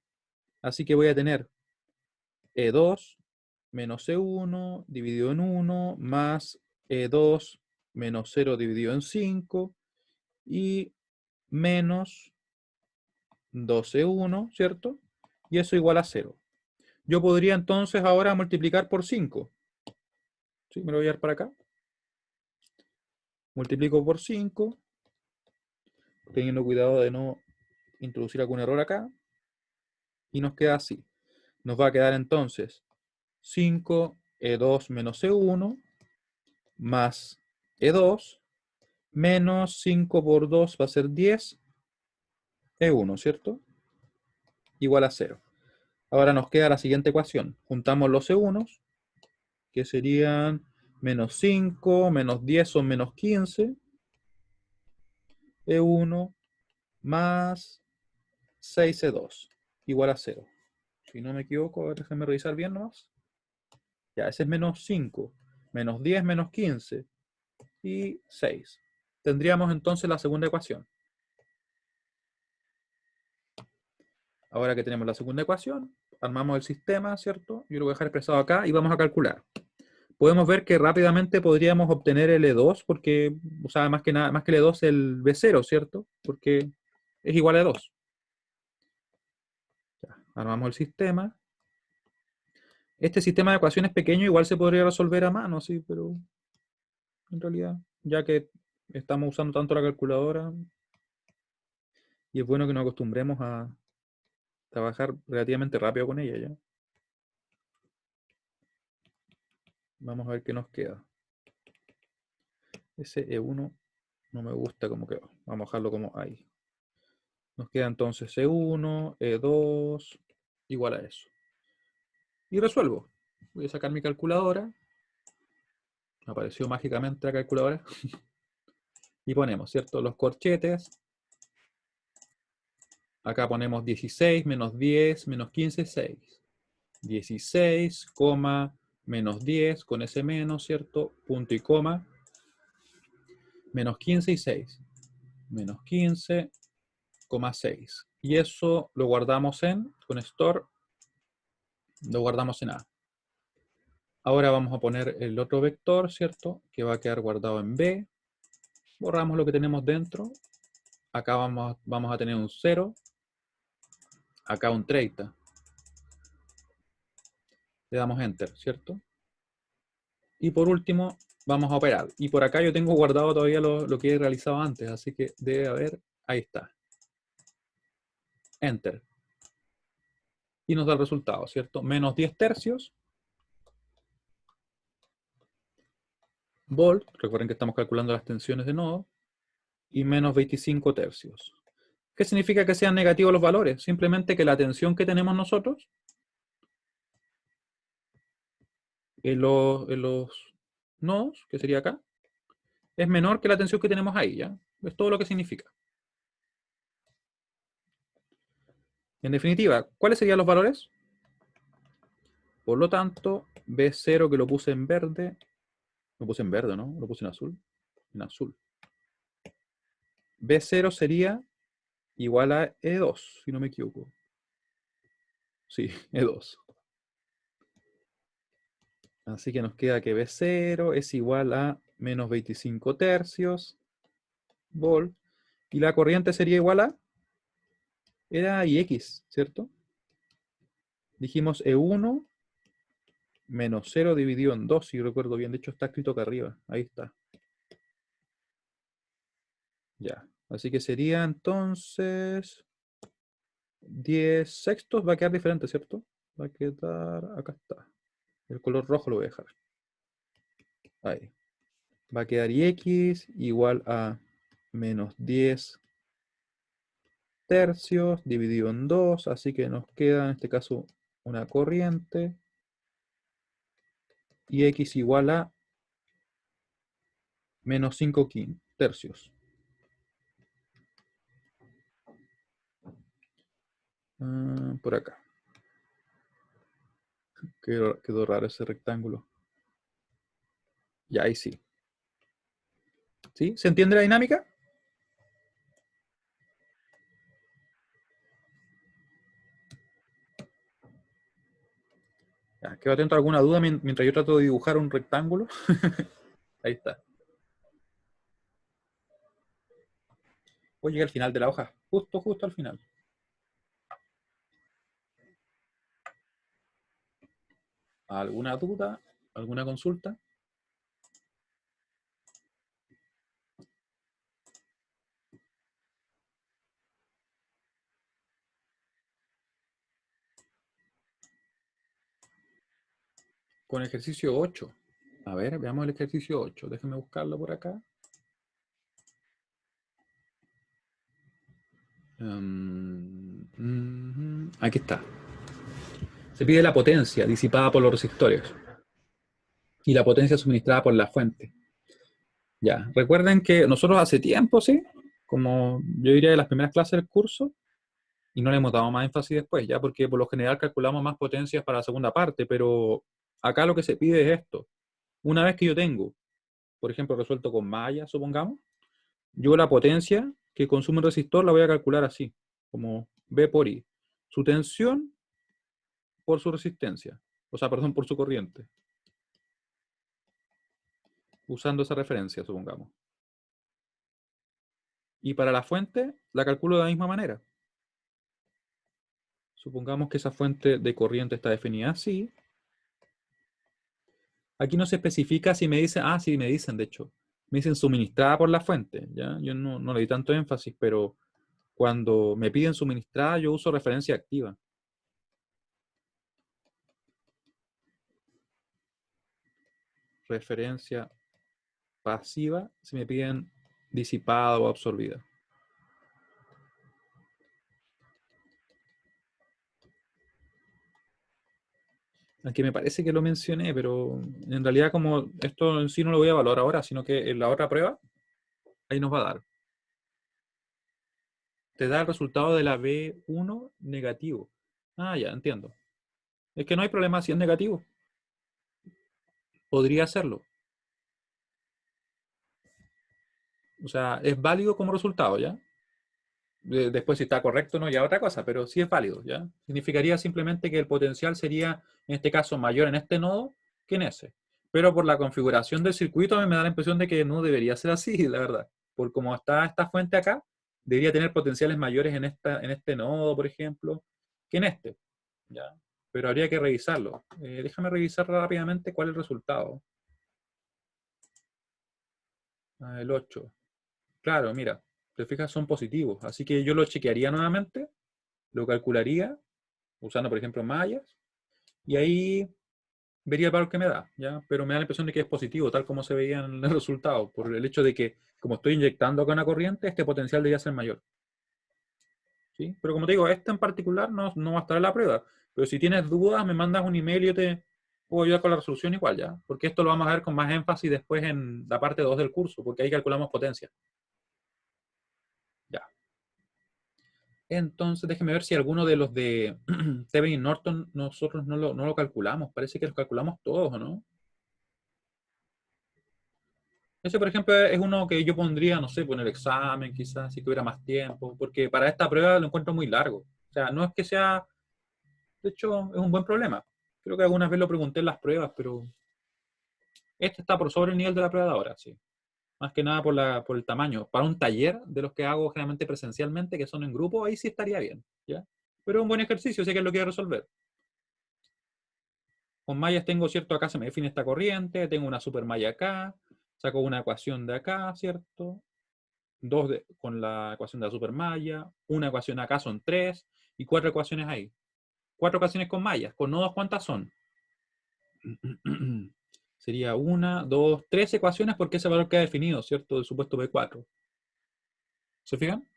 Así que voy a tener E2 menos E1 dividido en 1 más E2 menos 0 dividido en 5 y menos 2E1, ¿cierto? Y eso igual a 0. Yo podría entonces ahora multiplicar por 5. ¿Sí? Me lo voy a dar para acá. Multiplico por 5, teniendo cuidado de no introducir algún error acá. Y nos queda así. Nos va a quedar entonces 5E2 menos E1 más E2 menos 5 por 2 va a ser 10 E1, ¿cierto? Igual a 0. Ahora nos queda la siguiente ecuación. Juntamos los E1s, que serían menos 5, menos 10 son menos 15, E1 más 6E2, igual a 0. Si no me equivoco, a ver, déjenme revisar bien nomás. Ya, ese es menos 5, menos 10, menos 15 y 6. Tendríamos entonces la segunda ecuación. Ahora que tenemos la segunda ecuación, armamos el sistema, ¿cierto? Yo lo voy a dejar expresado acá y vamos a calcular. Podemos ver que rápidamente podríamos obtener el E2 porque, o sea, más que nada, más que el E2 el B0, ¿cierto? Porque es igual a 2. Ya, armamos el sistema. Este sistema de ecuaciones pequeño igual se podría resolver a mano, sí, pero en realidad, ya que estamos usando tanto la calculadora, y es bueno que nos acostumbremos a trabajar relativamente rápido con ella, ¿ya? Vamos a ver qué nos queda. Ese E1 no me gusta como quedó. Vamos a dejarlo como ahí. Nos queda entonces E1, E2, igual a eso. Y resuelvo. Voy a sacar mi calculadora. Apareció mágicamente la calculadora. Y ponemos, ¿cierto? Los corchetes. Acá ponemos 16 menos 10 menos 15, 6. 16, menos 10 con ese menos, ¿cierto? Punto y coma. Menos 15 y 6. Menos 15,6. Y eso lo guardamos con store, lo guardamos en A. Ahora vamos a poner el otro vector, ¿cierto? Que va a quedar guardado en B. Borramos lo que tenemos dentro. Acá vamos a tener un 0. Acá un 30. Le damos Enter, ¿cierto? Y por último, vamos a operar. Y por acá yo tengo guardado todavía lo que he realizado antes, así que debe haber, ahí está. Enter. Y nos da el resultado, ¿cierto? Menos 10 tercios. Volt, recuerden que estamos calculando las tensiones de nodo. Y menos 25 tercios. ¿Qué significa que sean negativos los valores? Simplemente que la tensión que tenemos nosotros en los nodos, que sería acá, es menor que la tensión que tenemos ahí, ¿ya? Es todo lo que significa. En definitiva, ¿cuáles serían los valores? Por lo tanto, B0 que lo puse en verde, lo puse en verde, ¿no? Lo puse en azul. En azul. B0 sería igual a E2, si no me equivoco. Sí, E2. Así que nos queda que B0 es igual a menos 25 tercios volt. Y la corriente sería igual a, era Ix, ¿cierto? Dijimos E1 menos 0 dividido en 2, si recuerdo bien. De hecho está escrito acá arriba. Ahí está. Ya. Así que sería entonces 10 sextos. Va a quedar diferente, ¿cierto? Va a quedar, acá está. El color rojo lo voy a dejar. Ahí. Va a quedar Ix igual a menos 10 tercios dividido en 2. Así que nos queda en este caso una corriente. X igual a menos 5 tercios. Por acá. Quedó raro ese rectángulo. Ya, ahí sí. ¿Sí? ¿Se entiende la dinámica? Ya, quedo atento a alguna duda mientras yo trato de dibujar un rectángulo. Ahí está. Voy a llegar al final de la hoja. Justo al final. ¿Alguna duda? ¿Alguna consulta? Con ejercicio 8. A ver, veamos el ejercicio 8. Déjenme buscarlo por acá. Aquí está. Se pide la potencia disipada por los resistores y la potencia suministrada por la fuente. Ya, recuerden que nosotros hace tiempo, ¿sí? Como yo diría de las primeras clases del curso, y no le hemos dado más énfasis después, ya, porque por lo general calculamos más potencias para la segunda parte, pero acá lo que se pide es esto. Una vez que yo tengo, por ejemplo, resuelto con malla, supongamos, yo la potencia que consume el resistor la voy a calcular así, como V por I. Su tensión por su resistencia, o sea, perdón, por su corriente. Usando esa referencia, supongamos. Y para la fuente, la calculo de la misma manera. Supongamos que esa fuente de corriente está definida así. Aquí no se especifica si me dicen, sí, me dicen, de hecho, me dicen suministrada por la fuente, ¿ya? Yo no le di tanto énfasis, pero cuando me piden suministrada, yo uso referencia activa. Referencia pasiva, si me piden disipada o absorbida. Aunque me parece que lo mencioné, pero en realidad como esto en sí no lo voy a evaluar ahora, sino que en la otra prueba, ahí nos va a dar. Te da el resultado de la B1 negativo. Ya, entiendo. Es que no hay problema si es negativo. Podría hacerlo. O sea, es válido como resultado, ¿ya? Después si está correcto o no, ya otra cosa, pero sí es válido, ¿ya? Significaría simplemente que el potencial sería, en este caso, mayor en este nodo que en ese. Pero por la configuración del circuito a mí me da la impresión de que no debería ser así, la verdad. Por como está esta fuente acá, debería tener potenciales mayores en este nodo, por ejemplo, que en este, ¿ya? Pero habría que revisarlo. Déjame revisar rápidamente cuál es el resultado. El 8. Claro, mira, te fijas, son positivos. Así que yo lo chequearía nuevamente, lo calcularía, usando, por ejemplo, mallas, y ahí vería el valor que me da, ¿ya? Pero me da la impresión de que es positivo, tal como se veía en el resultado, por el hecho de que, como estoy inyectando acá una corriente, este potencial debería ser mayor. ¿Sí? Pero como te digo, este en particular no va a estar en la prueba. Pero si tienes dudas, me mandas un email y yo te puedo ayudar con la resolución igual, ¿ya? Porque esto lo vamos a ver con más énfasis después en la parte 2 del curso, porque ahí calculamos potencia. Ya. Entonces, déjeme ver si alguno de los de Thevenin y Norton nosotros no lo calculamos. Parece que los calculamos todos, ¿o no? Ese, por ejemplo, es uno que yo pondría, no sé, pues en el examen quizás, si tuviera más tiempo, porque para esta prueba lo encuentro muy largo. O sea, no es que sea, de hecho, es un buen problema. Creo que algunas veces lo pregunté en las pruebas, pero este está por sobre el nivel de la prueba de ahora, sí. Más que nada por el tamaño. Para un taller de los que hago generalmente presencialmente, que son en grupo, ahí sí estaría bien, ¿ya? Pero es un buen ejercicio, sé que es lo que quiero resolver. Con mallas tengo, ¿cierto? Acá se me define esta corriente, tengo una supermalla acá, saco una ecuación de acá, ¿cierto? Con la ecuación de la supermalla, una ecuación acá son 3 y 4 ecuaciones ahí. 4 ecuaciones con mallas, con nodos, ¿cuántas son? Sería una, dos, 3 ecuaciones porque ese valor queda definido, ¿cierto? Del supuesto P4. ¿Se fijan?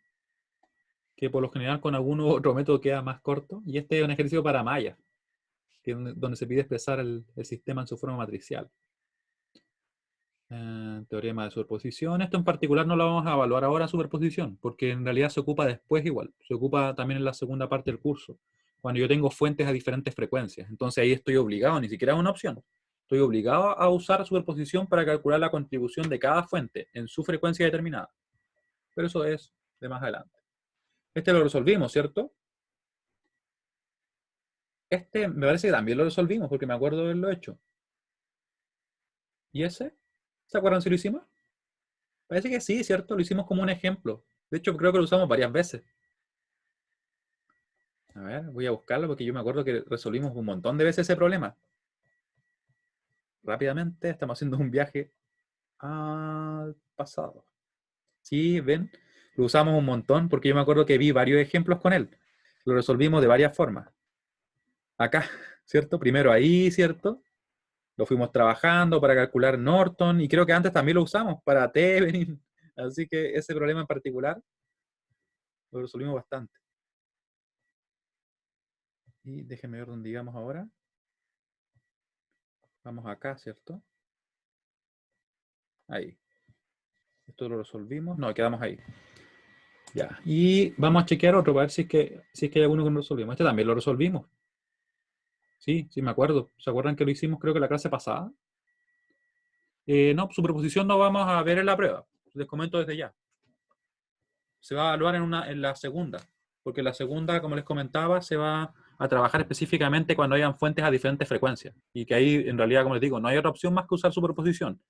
Que por lo general con algún otro método queda más corto. Y este es un ejercicio para mallas, que es donde se pide expresar el sistema en su forma matricial. Teorema de superposición. Esto en particular no lo vamos a evaluar ahora, superposición, porque en realidad se ocupa después igual. Se ocupa también en la segunda parte del curso, cuando yo tengo fuentes a diferentes frecuencias. Entonces ahí estoy obligado, ni siquiera es una opción. Estoy obligado a usar superposición para calcular la contribución de cada fuente en su frecuencia determinada. Pero eso es de más adelante. Este lo resolvimos, ¿cierto? Este me parece que también lo resolvimos, porque me acuerdo de haberlo hecho. ¿Y ese? ¿Se acuerdan si lo hicimos? Parece que sí, ¿cierto? Lo hicimos como un ejemplo. De hecho, creo que lo usamos varias veces. A ver, voy a buscarlo porque yo me acuerdo que resolvimos un montón de veces ese problema. Rápidamente, estamos haciendo un viaje al pasado. Sí, ven, lo usamos un montón porque yo me acuerdo que vi varios ejemplos con él. Lo resolvimos de varias formas. Acá, ¿cierto? Primero ahí, ¿cierto? Lo fuimos trabajando para calcular Norton y creo que antes también lo usamos para Thevenin. Así que ese problema en particular lo resolvimos bastante. Y déjenme ver dónde íbamos ahora. Vamos acá, ¿cierto? Ahí. Esto lo resolvimos. No, quedamos ahí. Ya. Y vamos a chequear otro para ver si es que hay alguno que no resolvimos. Este también lo resolvimos. Sí, sí, me acuerdo. ¿Se acuerdan que lo hicimos creo que la clase pasada? No, superposición no vamos a ver en la prueba. Les comento desde ya. Se va a evaluar en la segunda. Porque en la segunda, como les comentaba, se va a trabajar específicamente cuando hayan fuentes a diferentes frecuencias. Y que ahí, en realidad, como les digo, no hay otra opción más que usar superposición.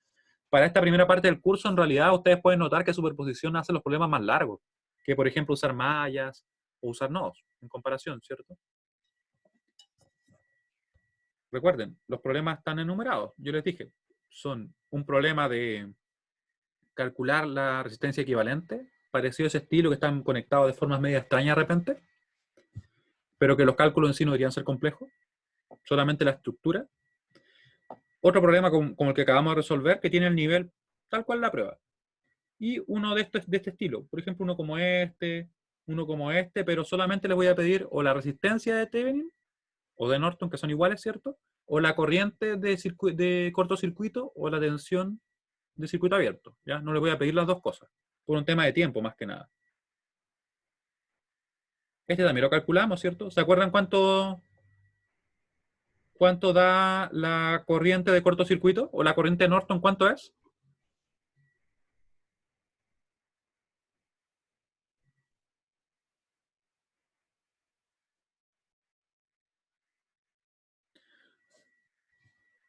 Para esta primera parte del curso, en realidad, ustedes pueden notar que superposición hace los problemas más largos. Que, por ejemplo, usar mallas o usar nodos, en comparación, ¿cierto? Recuerden, los problemas están enumerados. Yo les dije, son un problema de calcular la resistencia equivalente, parecido a ese estilo que están conectados de formas media extrañas de repente, pero que los cálculos en sí no deberían ser complejos, solamente la estructura. Otro problema como el que acabamos de resolver, que tiene el nivel tal cual la prueba. Y uno de este estilo, por ejemplo, uno como este, pero solamente les voy a pedir o la resistencia de Thevenin o de Norton, que son iguales, ¿cierto? O la corriente de cortocircuito o la tensión de circuito abierto. ¿Ya? No les voy a pedir las dos cosas, por un tema de tiempo más que nada. Este también lo calculamos, ¿cierto? ¿Se acuerdan cuánto da la corriente de cortocircuito? ¿O la corriente de Norton cuánto es?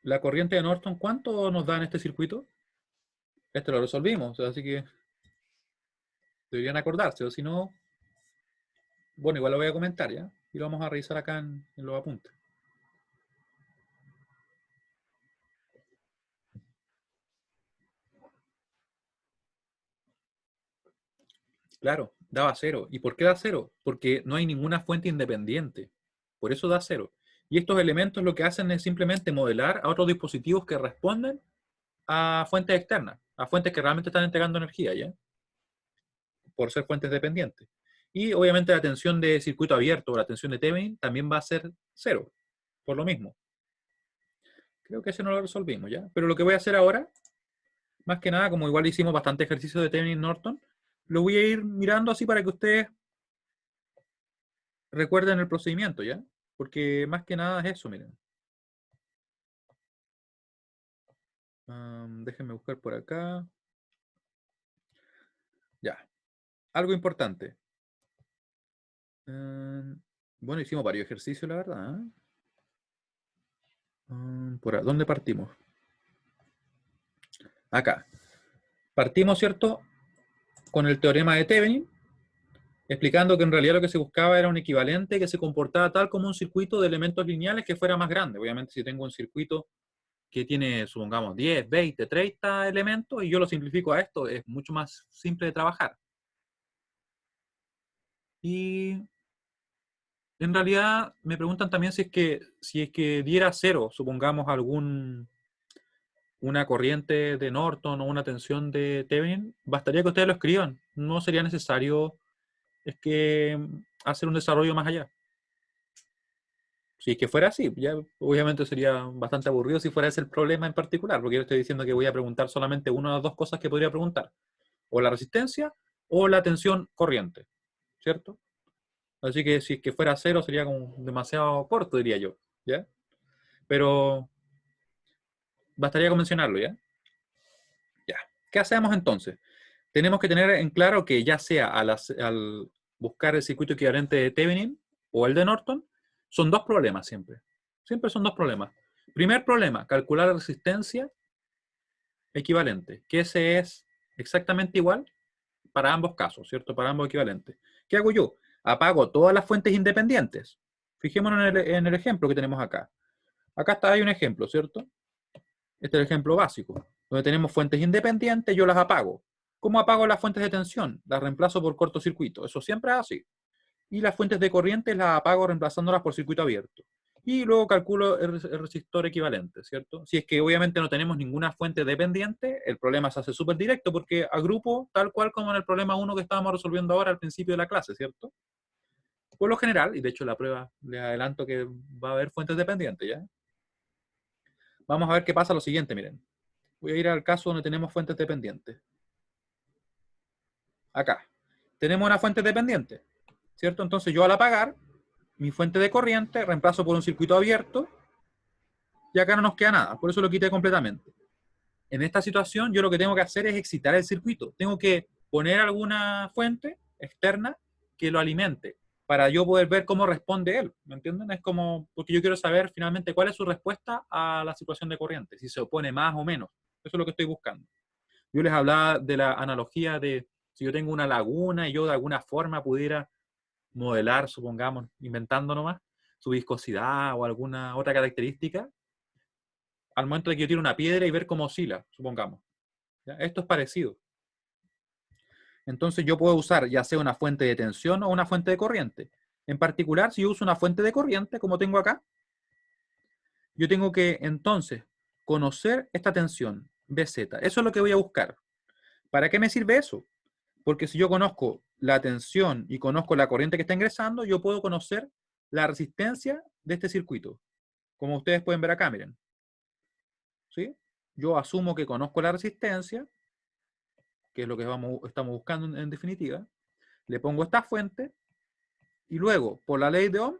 La corriente de Norton, ¿cuánto nos da en este circuito? Este lo resolvimos, así que deberían acordarse, o si no, bueno, igual lo voy a comentar ya, y lo vamos a revisar acá en los apuntes. Claro, daba cero. ¿Y por qué da cero? Porque no hay ninguna fuente independiente. Por eso da cero. Y estos elementos lo que hacen es simplemente modelar a otros dispositivos que responden a fuentes externas, a fuentes que realmente están entregando energía, ¿ya? Por ser fuentes dependientes. Y obviamente la tensión de circuito abierto o la tensión de Thevenin también va a ser cero, por lo mismo. Creo que ese no lo resolvimos, ¿ya? Pero lo que voy a hacer ahora, más que nada, como igual hicimos bastante ejercicio de Thevenin Norton, lo voy a ir mirando así para que ustedes recuerden el procedimiento, ¿ya? Porque más que nada es eso, miren. Déjenme buscar por acá. Ya. Algo importante. Bueno, hicimos varios ejercicios, la verdad. ¿Dónde partimos? Acá. Partimos, ¿cierto? Con el teorema de Thevenin, explicando que en realidad lo que se buscaba era un equivalente que se comportaba tal como un circuito de elementos lineales que fuera más grande. Obviamente, si tengo un circuito que tiene, supongamos, 10, 20, 30 elementos, y yo lo simplifico a esto, es mucho más simple de trabajar. Y en realidad me preguntan también si es que diera cero, supongamos, una corriente de Norton o una tensión de Thevenin, bastaría que ustedes lo escriban. No sería necesario hacer un desarrollo más allá. Si es que fuera así, ya obviamente sería bastante aburrido si fuera ese el problema en particular, porque yo estoy diciendo que voy a preguntar solamente una de las dos cosas que podría preguntar, o la resistencia o la tensión corriente, ¿cierto? Así que si es que fuera cero sería como demasiado corto, diría yo, ¿ya? Pero bastaría con mencionarlo, ¿ya? Ya. ¿Qué hacemos entonces? Tenemos que tener en claro que ya sea al buscar el circuito equivalente de Thevenin o el de Norton, son dos problemas siempre. Siempre son dos problemas. Primer problema, calcular la resistencia equivalente, que ese es exactamente igual para ambos casos, ¿cierto? Para ambos equivalentes. ¿Qué hago yo? Apago todas las fuentes independientes. Fijémonos en el ejemplo que tenemos acá. Acá hay un ejemplo, ¿cierto? Este es el ejemplo básico, donde tenemos fuentes independientes, yo las apago. ¿Cómo apago las fuentes de tensión? Las reemplazo por cortocircuito. Eso siempre es así. Y las fuentes de corriente las apago reemplazándolas por circuito abierto. Y luego calculo el resistor equivalente, ¿cierto? Si es que obviamente no tenemos ninguna fuente dependiente, el problema se hace súper directo porque agrupo tal cual como en el problema 1 que estábamos resolviendo ahora al principio de la clase, ¿cierto? Por lo general, y de hecho la prueba les adelanto que va a haber fuentes dependientes, ¿ya? Vamos a ver qué pasa lo siguiente, miren. Voy a ir al caso donde tenemos fuentes dependientes. Acá. Tenemos una fuente dependiente, ¿cierto? Entonces yo al apagar mi fuente de corriente reemplazo por un circuito abierto y acá no nos queda nada. Por eso lo quité completamente. En esta situación yo lo que tengo que hacer es excitar el circuito. Tengo que poner alguna fuente externa que lo alimente para yo poder ver cómo responde él. ¿Me entienden? Es como, porque yo quiero saber finalmente cuál es su respuesta a la situación de corriente, si se opone más o menos. Eso es lo que estoy buscando. Yo les hablaba de la analogía de si yo tengo una laguna y yo de alguna forma pudiera modelar, supongamos, inventando nomás, su viscosidad o alguna otra característica, al momento de que yo tiro una piedra y ver cómo oscila, supongamos. ¿Ya? Esto es parecido. Entonces yo puedo usar ya sea una fuente de tensión o una fuente de corriente. En particular, si yo uso una fuente de corriente, como tengo acá, yo tengo que entonces conocer esta tensión, Bz. Eso es lo que voy a buscar. ¿Para qué me sirve eso? Porque si yo conozco la tensión y conozco la corriente que está ingresando, yo puedo conocer la resistencia de este circuito. Como ustedes pueden ver acá, miren. ¿Sí? Yo asumo que conozco la resistencia, que es lo que estamos buscando en definitiva. Le pongo esta fuente y luego, por la ley de Ohm,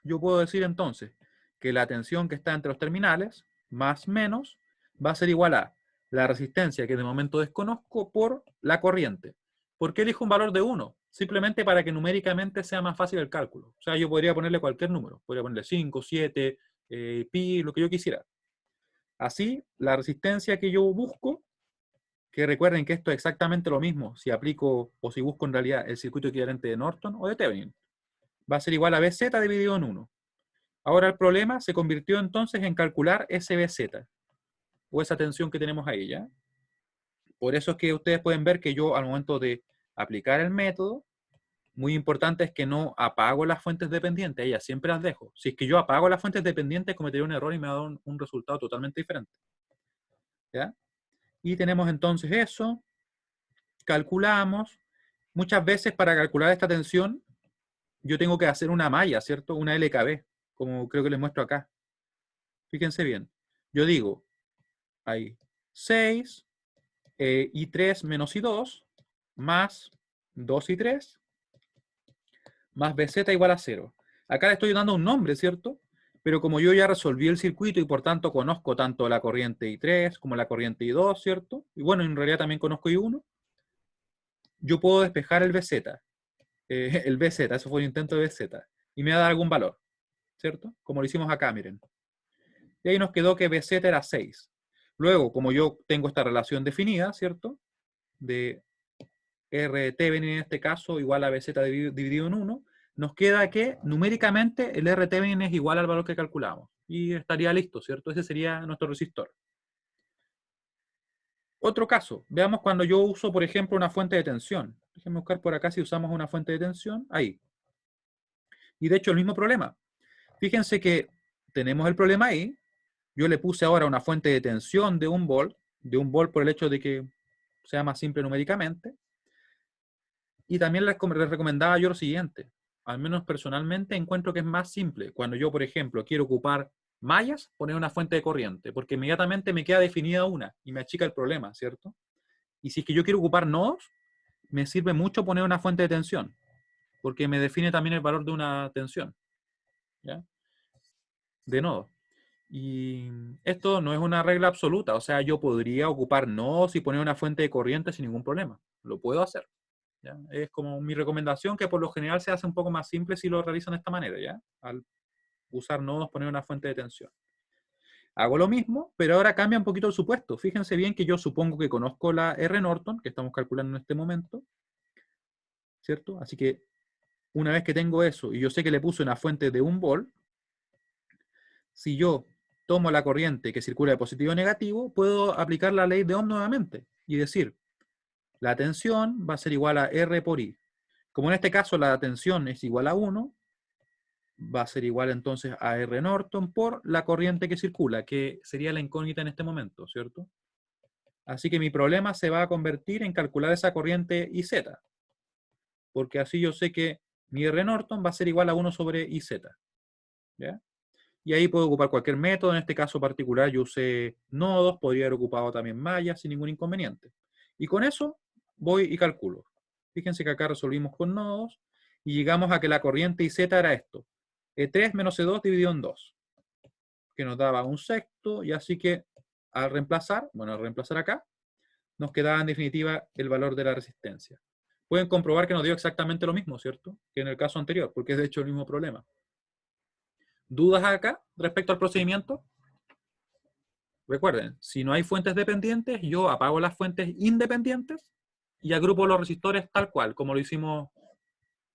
yo puedo decir entonces que la tensión que está entre los terminales, más menos, va a ser igual a la resistencia que de momento desconozco por la corriente. ¿Por qué elijo un valor de 1? Simplemente para que numéricamente sea más fácil el cálculo. O sea, yo podría ponerle cualquier número. Podría ponerle 5, 7, pi, lo que yo quisiera. Así, la resistencia que yo busco, que recuerden que esto es exactamente lo mismo si aplico o si busco en realidad el circuito equivalente de Norton o de Thevenin, va a ser igual a Bz dividido en 1. Ahora el problema se convirtió entonces en calcular ese Bz, o esa tensión que tenemos ahí, ¿ya? Por eso es que ustedes pueden ver que yo al momento de aplicar el método, muy importante es que no apago las fuentes dependientes, ellas siempre las dejo. Si es que yo apago las fuentes dependientes, cometería un error y me va a dar un resultado totalmente diferente. ¿Ya? Y tenemos entonces eso, calculamos. Muchas veces para calcular esta tensión, yo tengo que hacer una malla, ¿cierto? Una LKB, como creo que les muestro acá. Fíjense bien. Yo digo, hay 6 y 3 menos I2 más 2 y 3 más BZ igual a 0. Acá le estoy dando un nombre, ¿cierto? Pero como yo ya resolví el circuito y por tanto conozco tanto la corriente I3 como la corriente I2, ¿cierto? Y bueno, en realidad también conozco I1. yo puedo despejar el BZ. El BZ, eso fue un intento de BZ. Y me va a dar algún valor, ¿cierto? Como lo hicimos acá, miren. Y ahí nos quedó que BZ era 6. Luego, como yo tengo esta relación definida, ¿cierto? De RTBN en este caso igual a BZ dividido en 1, nos queda que numéricamente el RTBN es igual al valor que calculamos. Y estaría listo, ¿cierto? Ese sería nuestro resistor. Otro caso, veamos cuando yo uso, por ejemplo, una fuente de tensión. Déjenme buscar por acá si usamos una fuente de tensión. Ahí. Y de hecho el mismo problema. Fíjense que tenemos el problema ahí. Yo le puse ahora una fuente de tensión de 1 volt por el hecho de que sea más simple numéricamente. Y también les recomendaba yo lo siguiente. Al menos personalmente encuentro que es más simple. Cuando yo, por ejemplo, quiero ocupar mallas, poner una fuente de corriente, porque inmediatamente me queda definida una y me achica el problema, ¿cierto? Y si es que yo quiero ocupar nodos, me sirve mucho poner una fuente de tensión, porque me define también el valor de una tensión, ¿ya? De nodo. Y esto no es una regla absoluta, o sea, yo podría ocupar nodos y poner una fuente de corriente sin ningún problema. Lo puedo hacer. ¿Ya? Es como mi recomendación, que por lo general se hace un poco más simple si lo realizan de esta manera, ¿ya? Al usar nodos, poner una fuente de tensión. Hago lo mismo, pero ahora cambia un poquito el supuesto. Fíjense bien que yo supongo que conozco la R Norton, que estamos calculando en este momento, ¿cierto? Así que una vez que tengo eso y yo sé que le puse una fuente de 1 volt, si yo tomo la corriente que circula de positivo a negativo, puedo aplicar la ley de Ohm nuevamente y decir, la tensión va a ser igual a R por I. Como en este caso la tensión es igual a 1, va a ser igual entonces a R Norton por la corriente que circula, que sería la incógnita en este momento, ¿cierto? Así que mi problema se va a convertir en calcular esa corriente IZ, porque así yo sé que mi R Norton va a ser igual a 1 sobre IZ, ¿ya? Y ahí puedo ocupar cualquier método, en este caso particular yo usé nodos, podría haber ocupado también mallas sin ningún inconveniente. Y con eso voy y calculo. Fíjense que acá resolvimos con nodos y llegamos a que la corriente IZ era esto, E3 menos E2 dividido en 2, que nos daba 1/6, y así que al reemplazar acá, nos quedaba en definitiva el valor de la resistencia. Pueden comprobar que nos dio exactamente lo mismo, ¿cierto? Que en el caso anterior, porque es de hecho el mismo problema. ¿Dudas acá respecto al procedimiento? Recuerden, si no hay fuentes dependientes, yo apago las fuentes independientes y agrupo los resistores tal cual, como lo hicimos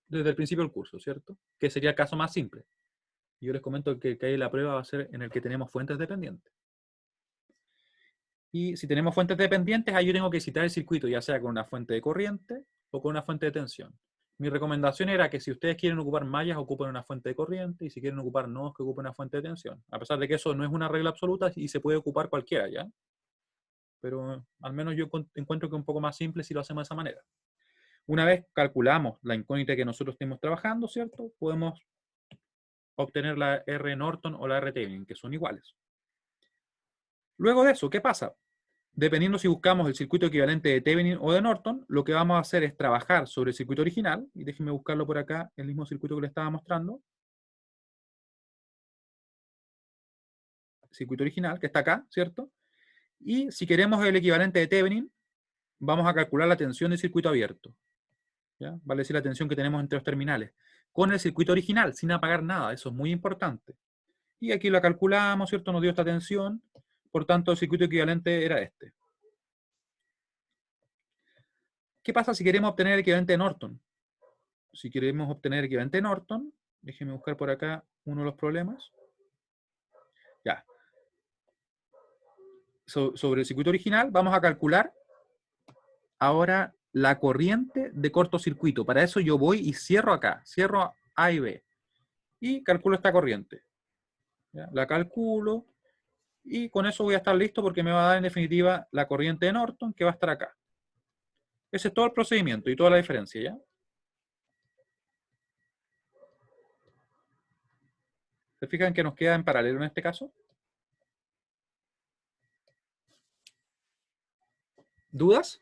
desde el principio del curso, ¿cierto? Que sería el caso más simple. Yo les comento que ahí la prueba va a ser en el que tenemos fuentes dependientes. Y si tenemos fuentes dependientes, ahí yo tengo que citar el circuito, ya sea con una fuente de corriente o con una fuente de tensión. Mi recomendación era que si ustedes quieren ocupar mallas, ocupen una fuente de corriente, y si quieren ocupar nodos, que ocupen una fuente de tensión. A pesar de que eso no es una regla absoluta y se puede ocupar cualquiera, ¿ya? Pero al menos yo encuentro que es un poco más simple si lo hacemos de esa manera. Una vez calculamos la incógnita que nosotros estemos trabajando, ¿cierto? Podemos obtener la R Norton o la R Thevenin, que son iguales. Luego de eso, ¿qué pasa? Dependiendo si buscamos el circuito equivalente de Thevenin o de Norton, lo que vamos a hacer es trabajar sobre el circuito original, y déjenme buscarlo por acá, el mismo circuito que les estaba mostrando. Circuito original, que está acá, ¿cierto? Y si queremos el equivalente de Thevenin, vamos a calcular la tensión del circuito abierto, ¿ya? Vale decir la tensión que tenemos entre los terminales, con el circuito original, sin apagar nada, eso es muy importante. Y aquí la calculamos, ¿cierto? Nos dio esta tensión, por tanto el circuito equivalente era este. ¿Qué pasa si queremos obtener el equivalente de Norton? Si queremos obtener el equivalente de Norton, déjenme buscar por acá uno de los problemas. Ya. Sobre el circuito original, vamos a calcular ahora la corriente de cortocircuito. Para eso yo voy y cierro acá, cierro A y B. Y calculo esta corriente. ¿Ya? La calculo y con eso voy a estar listo, porque me va a dar en definitiva la corriente de Norton, que va a estar acá. Ese es todo el procedimiento y toda la diferencia, ¿ya? ¿Se fijan que nos queda en paralelo en este caso? ¿Dudas?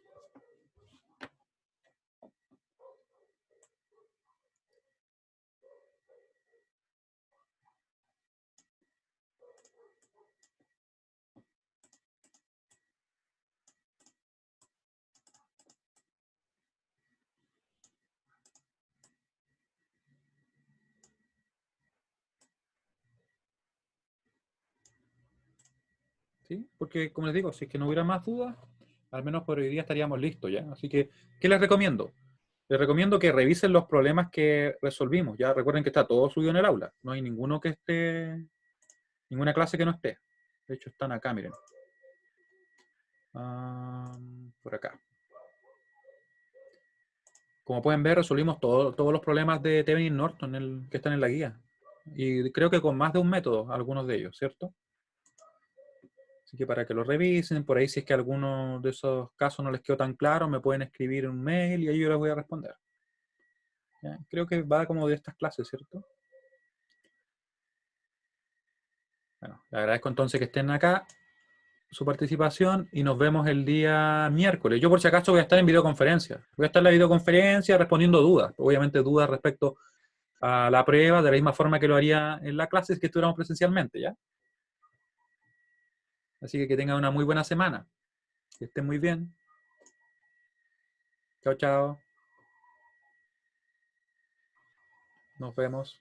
¿sí? Porque, como les digo, si es que no hubiera más dudas, al menos por hoy día estaríamos listos ya. Así que, ¿qué les recomiendo? Les recomiendo que revisen los problemas que resolvimos. Ya recuerden que está todo subido en el aula. No hay ninguno que esté, ninguna clase que no esté. De hecho, están acá, miren. Por acá. Como pueden ver, resolvimos todos los problemas de Thevenin Norton que están en la guía. Y creo que con más de un método, algunos de ellos, ¿cierto? Así que para que lo revisen, por ahí si es que alguno de esos casos no les quedó tan claro, me pueden escribir un mail y ahí yo les voy a responder. ¿Ya? Creo que va como de estas clases, ¿cierto? Bueno, le agradezco entonces que estén acá, su participación, y nos vemos el día miércoles. Yo por si acaso voy a estar en videoconferencia. Voy a estar en la videoconferencia respondiendo dudas. Obviamente dudas respecto a la prueba, de la misma forma que lo haría en la clase si que estuviéramos presencialmente, ¿ya? Así que tengan una muy buena semana. Que estén muy bien. Chao, chao. Nos vemos.